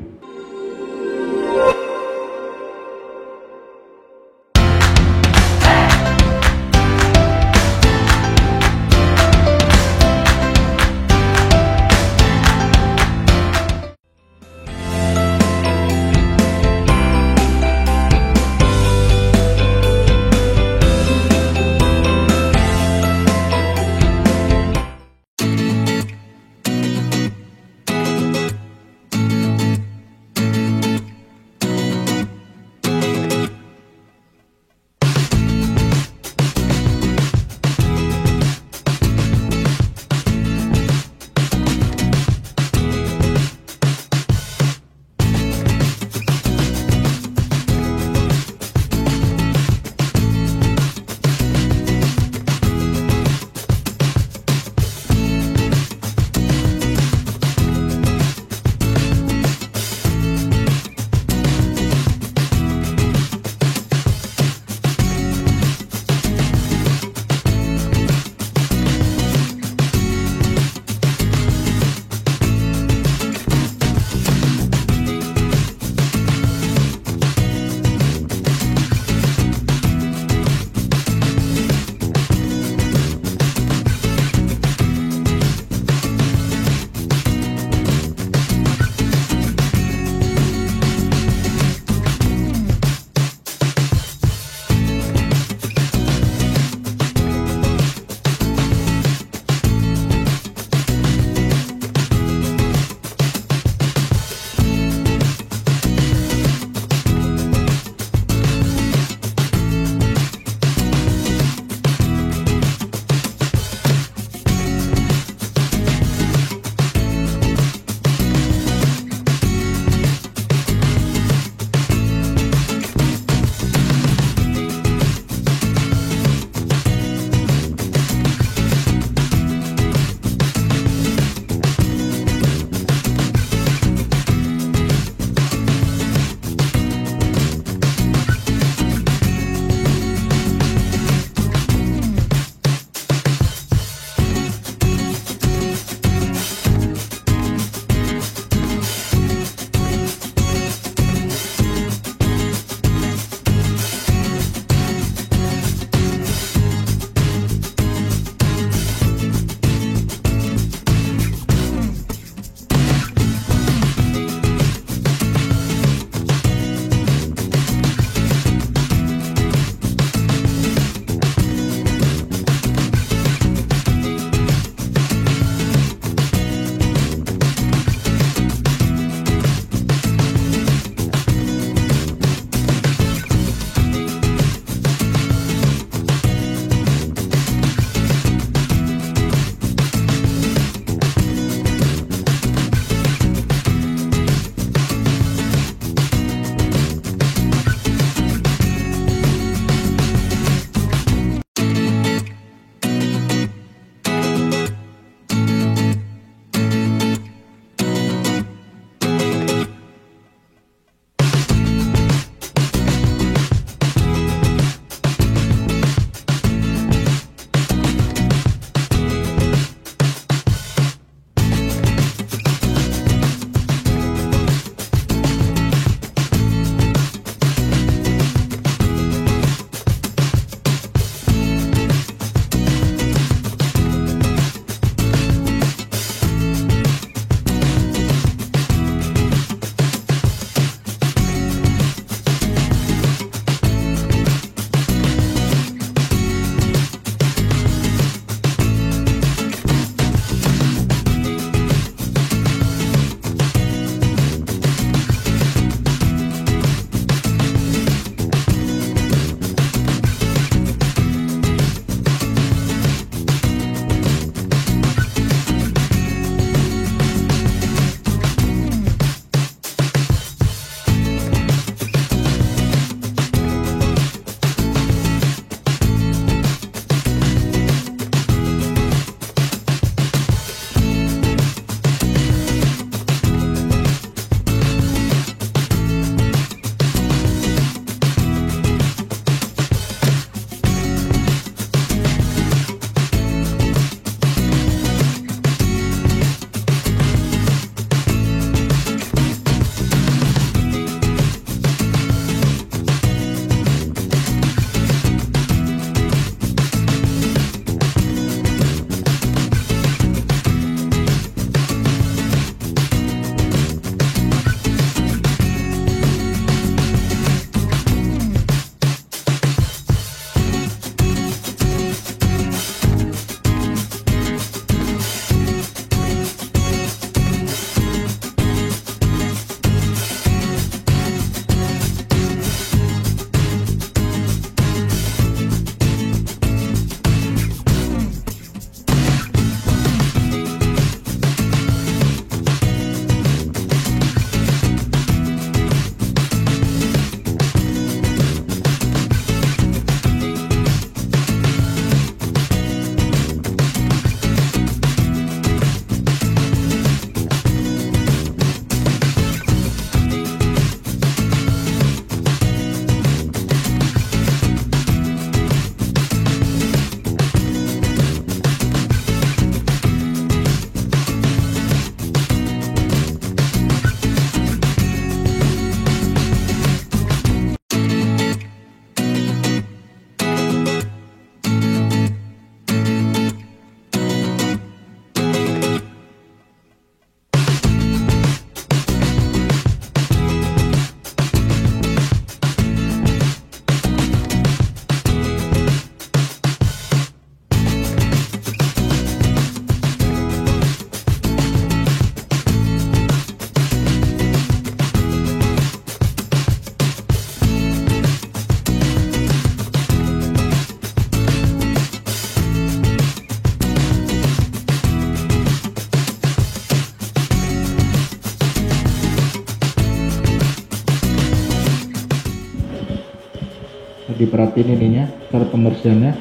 diperhatiin ininya cara pembersihannya.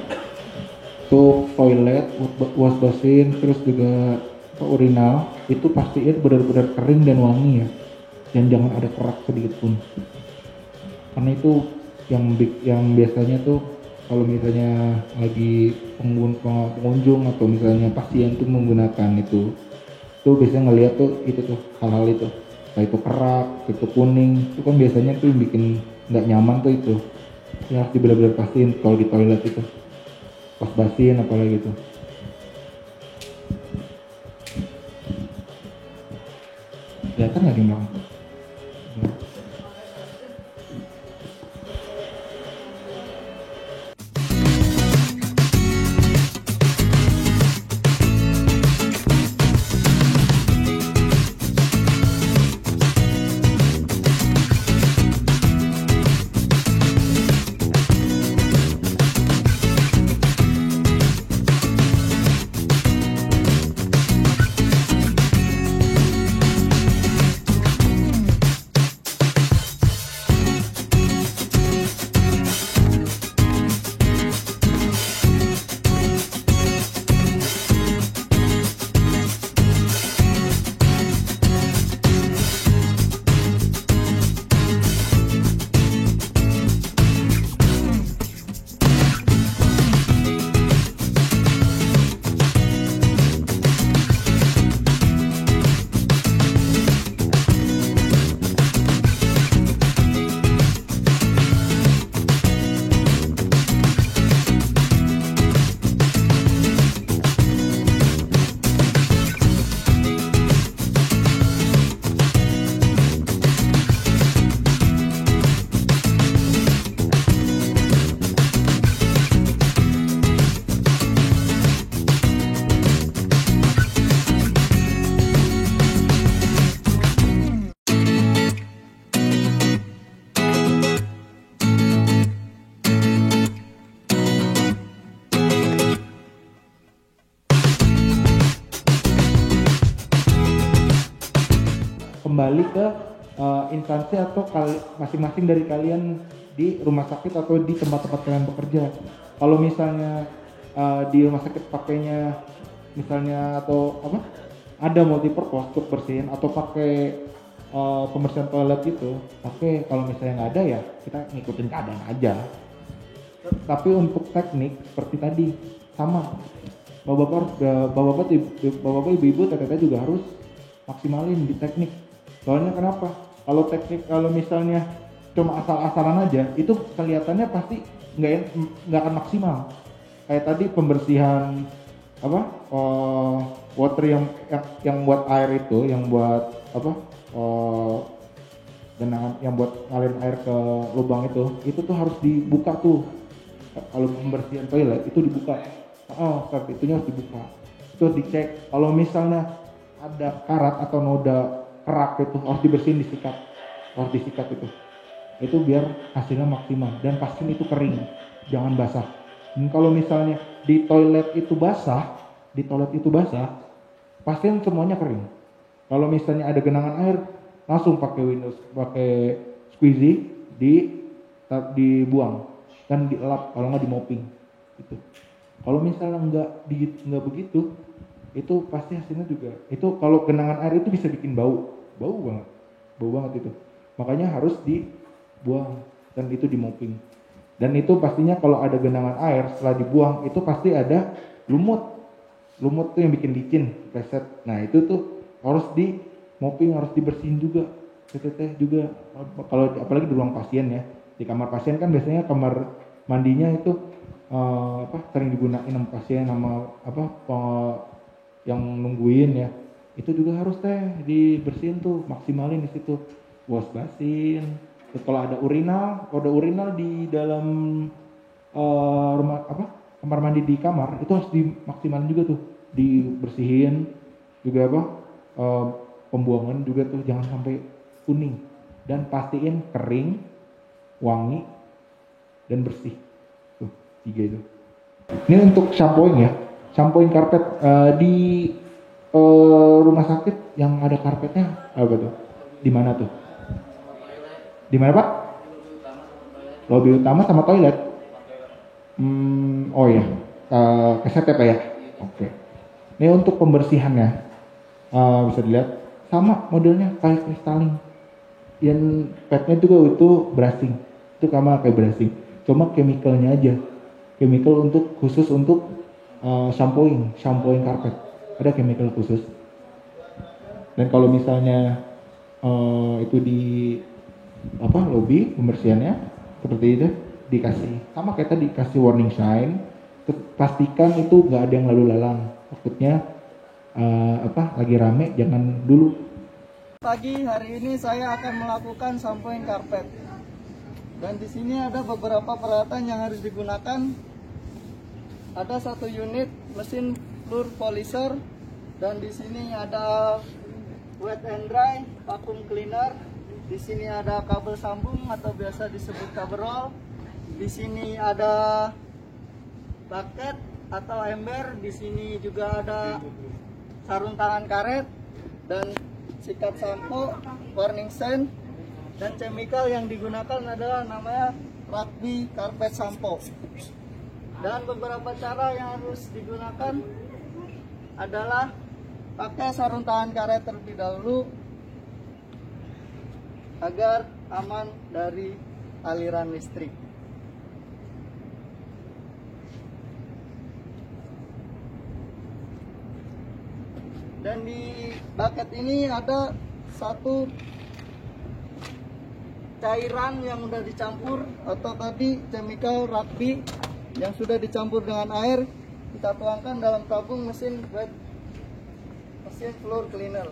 Untuk toilet, wash basin, terus juga urinal itu pastiin benar-benar kering dan wangi ya, dan jangan ada kerak sedikit pun, karena itu yang biasanya tuh kalau misalnya lagi pengunjung atau misalnya pasien tuh menggunakan itu biasanya ngeliat tuh itu tuh hal-hal itu, kayak itu kerak, itu kuning, itu kan biasanya tuh yang bikin nggak nyaman tuh itu. Ya harus benar-benar pastiin kalau di toilet itu pas basin apalagi gitu. Ya kan nggak dibilang. Kembali ke instansi atau masing-masing dari kalian di rumah sakit atau di tempat-tempat kalian bekerja. Kalau misalnya di rumah sakit pakainya misalnya atau apa ada multipurpose untuk bersihin atau pakai pembersihan toilet gitu, oke. Kalau misalnya nggak ada ya kita ngikutin keadaan aja. Tapi untuk teknik seperti tadi sama, bapak-bapak ibu-ibu teteh juga harus maksimalin di teknik. Soalnya kenapa? Kalau misalnya cuma asal-asalan aja, itu kelihatannya pasti nggak akan maksimal. Kayak tadi pembersihan water yang buat air itu, yang buat genangan, yang buat ngalir air ke lubang itu tuh harus dibuka tuh. Kalau pembersihan toilet itu dibuka. Itunya harus dibuka. Terus dicek. Kalau misalnya ada karat atau noda kerak itu harus dibersihin, harus disikat itu biar hasilnya maksimal dan pastiin itu kering, jangan basah. Dan kalau misalnya di toilet itu basah, pastiin semuanya kering. Kalau misalnya ada genangan air, langsung pakai squeezy dibuang dan dielap, kalau nggak di mopping gitu. Kalau misalnya nggak begitu, itu pasti hasilnya juga itu. Kalau genangan air itu bisa bikin bau banget itu, makanya harus dibuang dan itu di mopping. Dan itu pastinya kalau ada genangan air setelah dibuang itu pasti ada lumut tuh yang bikin licin, preset. Nah itu tuh harus di mopping, harus dibersihin juga juga. Kalau apalagi di ruang pasien ya, di kamar pasien kan biasanya kamar mandinya itu sering digunain sama pasien sama yang nungguin ya, itu juga harus dibersihin tuh, maksimalin di situ. Wash basin. Terus kalau ada urinal di dalam kamar mandi di kamar itu harus dimaksimalin juga tuh, dibersihin juga pembuangan juga tuh jangan sampai kuning, dan pastiin kering, wangi dan bersih. Tuh 3 itu. Ini untuk shampooing ya. Shampooing karpet di rumah sakit yang ada karpetnya apa tuh? Di mana tuh? Di mana Pak? Lobi utama sama toilet. Oh ya, keset ya Pak ya. Oke. Ini untuk pembersihannya bisa dilihat sama modelnya kayak kristalin. Yang padnya juga itu brushing, itu sama kayak brushing. Cuma chemicalnya aja, chemical untuk khusus untuk shampooing karpet. Ada chemical khusus. Dan kalau misalnya itu di lobby pembersihannya seperti itu, dikasih sama kayak tadi, dikasih warning sign, pastikan itu nggak ada yang lalu lalang, takutnya lagi rame jangan dulu. Pagi hari ini saya akan melakukan shampooing karpet, dan di sini ada beberapa peralatan yang harus digunakan. Ada satu unit mesin floor polisher, dan di sini ada wet and dry vacuum cleaner. Di sini ada kabel sambung atau biasa disebut cover roll. Di sini ada bucket atau ember. Di sini juga ada sarung tangan karet dan sikat sampo, warning sign, dan chemical yang digunakan adalah namanya Rugby Carpet Sampo. Dan beberapa cara yang harus digunakan adalah pakai sarung tangan karet terlebih dahulu agar aman dari aliran listrik. Dan di bucket ini ada satu cairan yang sudah dicampur, atau tadi chemical Rugby yang sudah dicampur dengan air, kita tuangkan dalam tabung mesin floor cleaner.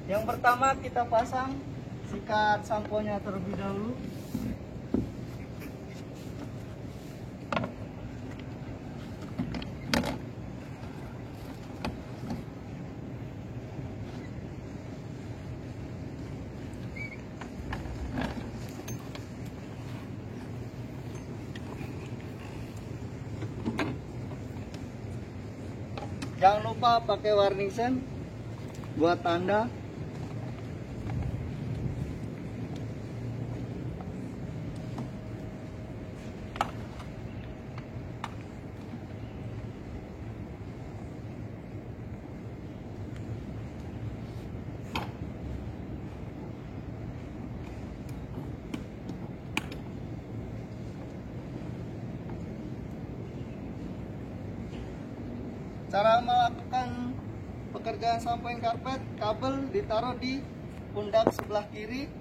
Yang pertama kita pasang sikat samponya terlebih dahulu. Jangan lupa pakai warning sign buat tanda. Cara melakukan pekerjaan shampooing karpet, kabel ditaruh di pundak sebelah kiri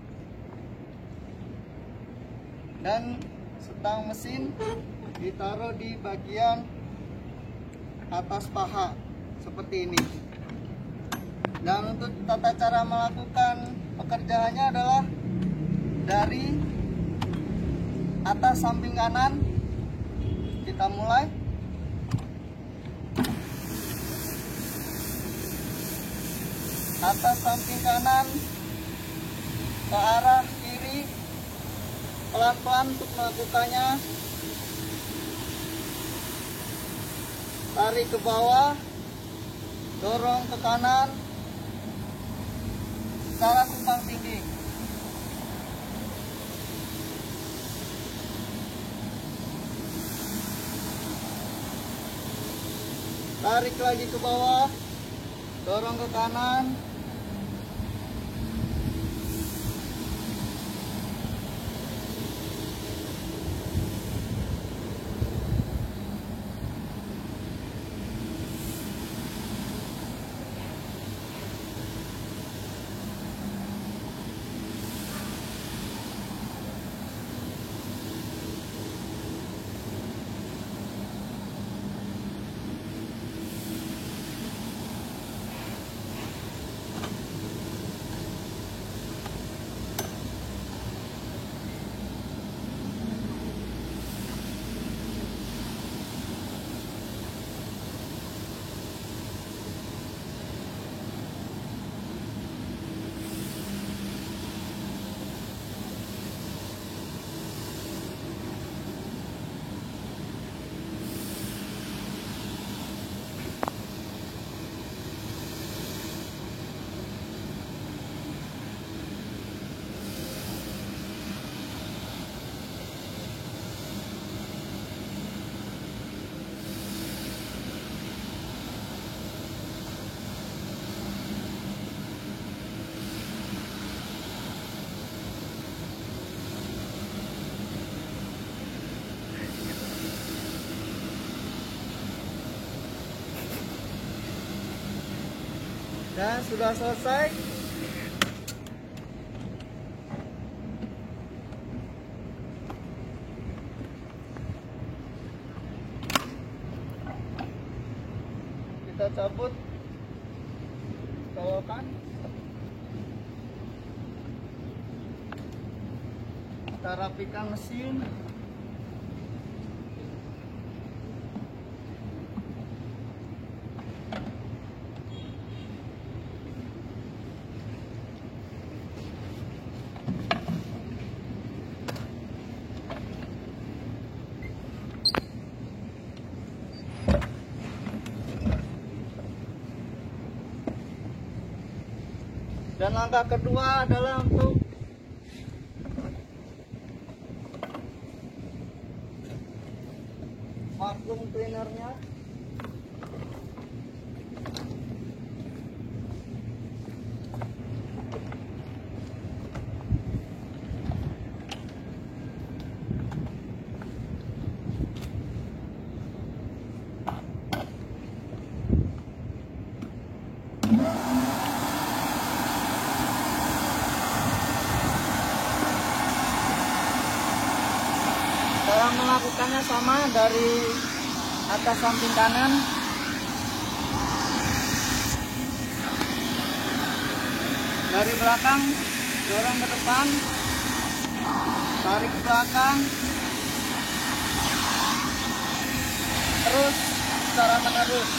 dan stang mesin ditaruh di bagian atas paha seperti ini. Dan untuk tata cara melakukan pekerjaannya adalah dari atas samping kanan kita mulai. Atas samping kanan ke arah kiri, pelan-pelan untuk melakukannya. Tarik ke bawah, dorong ke kanan secara tumpang tindih. Tarik lagi ke bawah, dorong ke kanan. Dan sudah selesai. Kita cabut colokan. Kita rapikan mesin. Dan langkah kedua adalah untuk vacuum cleanernya. Cara melakukannya sama dari atas samping kanan. Dari belakang dorong ke depan, tarik ke belakang, terus secara menerus.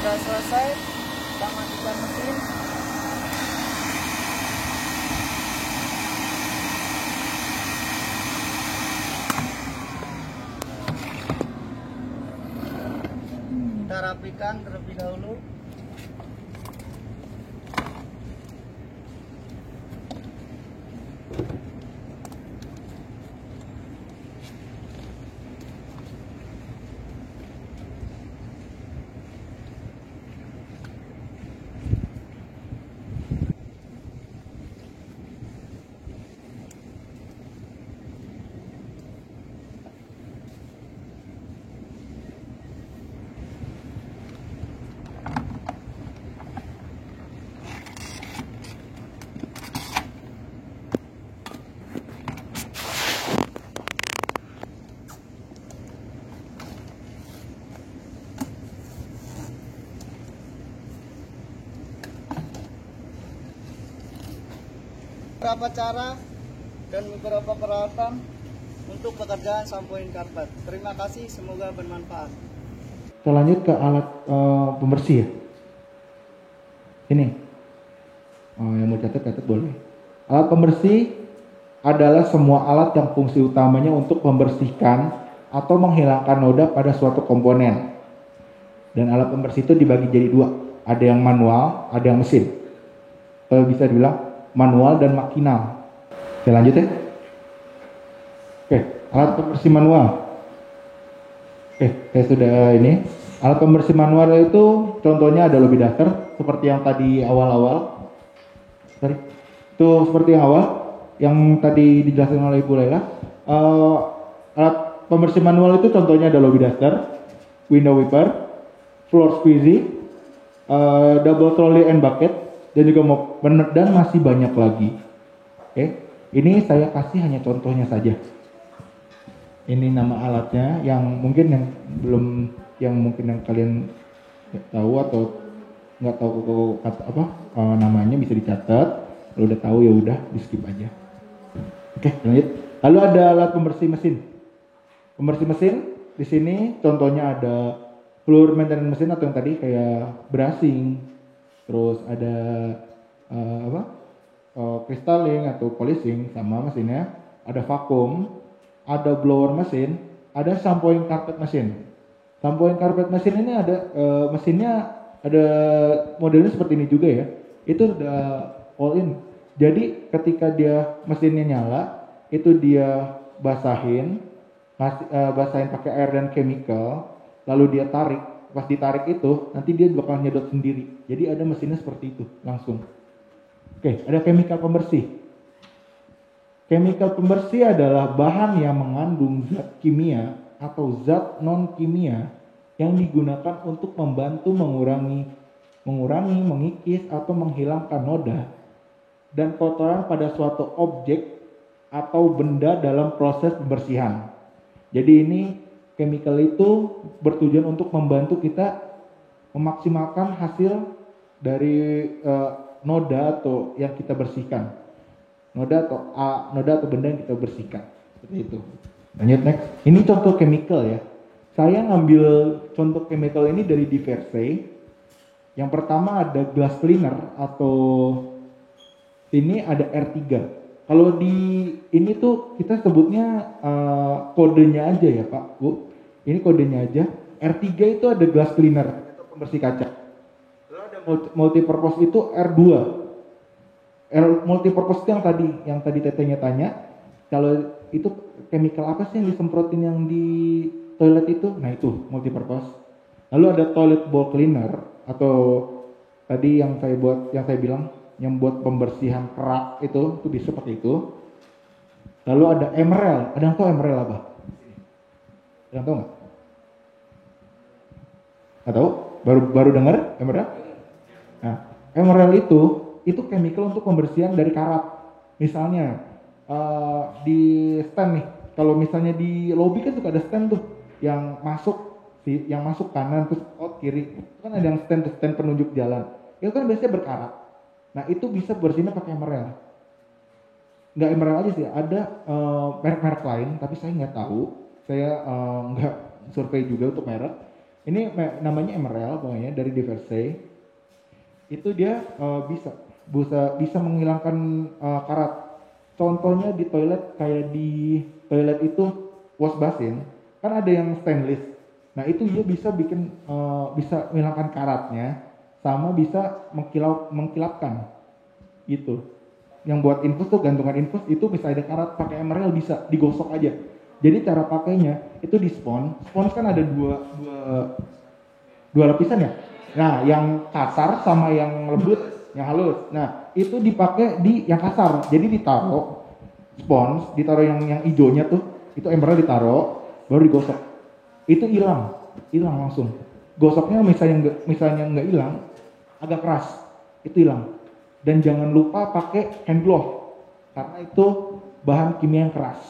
Sudah selesai, kita matikan mesin. Kita rapikan terlebih dahulu. Beberapa cara dan beberapa peralatan untuk pekerjaan sampoin karpet. Terima kasih, semoga bermanfaat. Kita lanjut ke alat pembersih ya. Ini. Yang mau catat boleh. Alat pembersih adalah semua alat yang fungsi utamanya untuk membersihkan atau menghilangkan noda pada suatu komponen. Dan alat pembersih itu dibagi jadi dua. Ada yang manual, ada yang mesin. Kalau bisa dibilang manual dan makinal. Oke, lanjut ya. Oke, alat pembersih manual. Oke, saya sudah ini. Alat pembersih manual itu contohnya ada lobby duster seperti yang tadi awal-awal. Sorry. Itu seperti yang awal, yang tadi dijelaskan oleh Ibu Laila. Alat pembersih manual itu contohnya ada lobby duster, window wiper, floor squeegee, double trolley and bucket, dan juga mop, dan masih banyak lagi. Oke, ini saya kasih hanya contohnya saja. Ini nama alatnya yang mungkin yang belum, yang mungkin yang kalian tahu atau nggak tahu namanya bisa dicatat. Kalau udah tahu ya udah di skip aja. Oke, lanjut. Lalu ada alat pembersih mesin. Pembersih mesin di sini contohnya ada fluid maintenance mesin atau yang tadi kayak brushing, terus ada cristalling atau polishing sama mesinnya, ada vacuum, ada blower mesin, ada shampooing carpet mesin. Shampooing carpet mesin ini ada mesinnya ada modelnya seperti ini juga ya. Itu udah all in. Jadi ketika dia mesinnya nyala, itu dia basahin pakai air dan chemical, lalu dia tarik. Pas ditarik itu nanti dia bakal nyedot sendiri. Jadi ada mesinnya seperti itu langsung. Oke, ada chemical pembersih. Chemical pembersih adalah bahan yang mengandung zat kimia atau zat non kimia yang digunakan untuk membantu mengurangi, mengikis atau menghilangkan noda dan kotoran pada suatu objek atau benda dalam proses pembersihan. Jadi ini chemical itu bertujuan untuk membantu kita memaksimalkan hasil dari noda atau yang kita bersihkan. Noda atau benda yang kita bersihkan. Seperti itu. Lanjut next. Ini contoh chemical ya. Saya ngambil contoh chemical ini dari Diversey. Yang pertama ada glass cleaner atau ini ada R3. Kalau di ini tuh kita sebutnya kodenya aja ya Pak, Bu. Ini kodenya aja. R3 itu ada glass cleaner atau pembersih kaca. Lalu ada multipurpose itu R2. Multipurpose itu yang tadi tetenya tanya. Kalau itu chemical apa sih yang disemprotin yang di toilet itu? Nah itu multipurpose. Lalu ada toilet bowl cleaner atau tadi yang saya bilang yang buat pembersihan kerak itu bisa pakai itu. Lalu ada emerald. Ada yang tahu emerald apa? Ada yang tahu nggak? Nggak tahu? Baru dengar emerald? Nah, emerald itu chemical untuk pembersihan dari karat. Misalnya di stand nih, kalau misalnya di lobby kan suka ada stand tuh yang masuk kanan terus out kiri, itu kan ada yang stand penunjuk jalan. Itu kan biasanya berkarat. Nah itu bisa bersihnya pakai emerald. Nggak emerald aja sih, ada merek-merek lain, tapi saya nggak tahu. Saya nggak survei juga untuk merek. Ini namanya emerald pokoknya dari Diversey. Itu dia bisa menghilangkan karat. Contohnya di toilet, kayak di toilet itu wash basin kan ada yang stainless. Nah itu dia bisa bisa menghilangkan karatnya, sama bisa mengkilapkan gitu. Yang buat infus tuh gantungan infus itu bisa ada karat, pakai emerald bisa digosok aja. Jadi cara pakainya itu di spons kan ada dua lapisan ya. Nah yang kasar sama yang lembut, yang halus. Nah itu dipakai di yang kasar, jadi ditaruh spons, ditaruh yang hijaunya tuh, itu emerald ditaruh, baru digosok. Itu hilang langsung. Gosoknya misalnya nggak hilang, agak keras, itu hilang. Dan jangan lupa pakai hand glove, karena itu bahan kimia yang keras.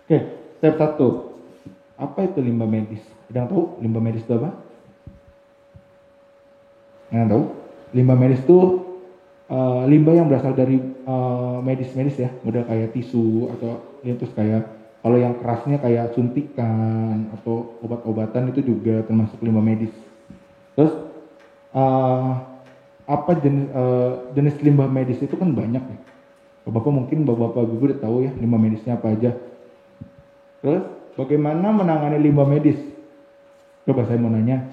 Oke, step 1. Apa itu limbah medis? Ada yang tahu limbah medis itu apa? Yang tahu? Limbah medis itu limbah yang berasal dari medis ya, model kayak tisu atau terus kayak kalau yang kerasnya kayak suntikan atau obat-obatan itu juga termasuk limbah medis. Terus apa jenis limbah medis itu kan banyak ya. Bapak Ibu udah tahu ya limbah medisnya apa aja. Terus bagaimana menangani limbah medis? Coba saya mau nanya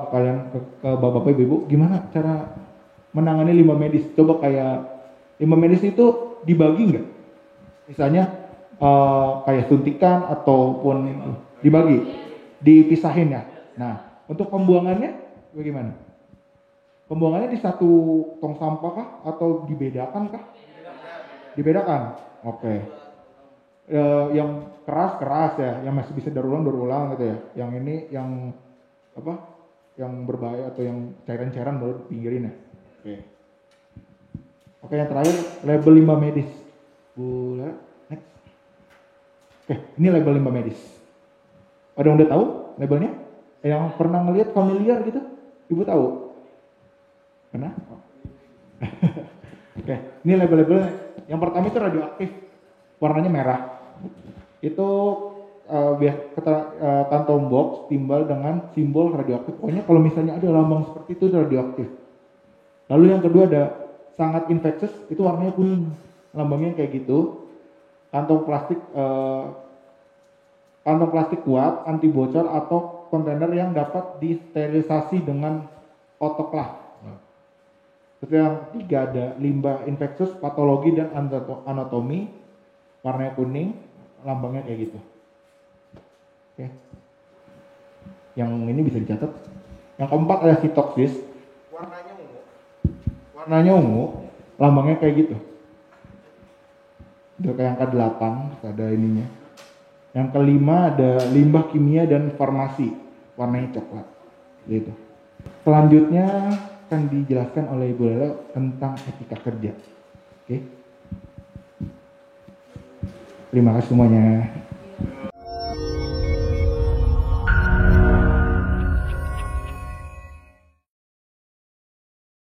kalian ke Bapak Ibu, gimana cara menangani limbah medis? Coba kayak limbah medis itu dibagi nggak? Misalnya kayak suntikan ataupun dibagi, dipisahin ya. Nah, untuk pembuangannya bagaimana? Pembuangannya di satu tong sampah kah atau dibedakan kah? Dibedakan. Oke. Yang keras ya, yang masih bisa daur ulang gitu ya. Yang ini yang apa? Yang berbahaya atau yang cairan-cairan baru pinggirin ya. Oke. Oke, yang terakhir label limbah medis. Bu, next. Oke, ini label limbah medis. Ada yang udah tahu labelnya? Yang pernah ngelihat familiar gitu? Ibu tahu? Pernah? Oh. Oke, ini label-labelnya. Yang pertama itu radioaktif, warnanya merah. Itu kantong box timbal dengan simbol radioaktif. Pokoknya kalau misalnya ada lambang seperti itu radioaktif. Lalu yang kedua ada sangat infectious, itu warnanya kuning, lambangnya kayak gitu. Kantong plastik kuat, anti bocor atau kontainer yang dapat disterilisasi dengan autoclave. Terus yang tiga ada limbah infectious, patologi dan anatomi, warnanya kuning, lambangnya kayak gitu. Oke. Yang ini bisa dicatat. Yang keempat ada sitoksis, warnanya ungu, lambangnya kayak gitu. Itu kayak angka 8, ada ininya. Yang kelima ada limbah kimia dan farmasi, warnanya coklat. Gitu. Selanjutnya akan dijelaskan oleh Ibu Lelo tentang etika kerja. Oke. Terima kasih semuanya.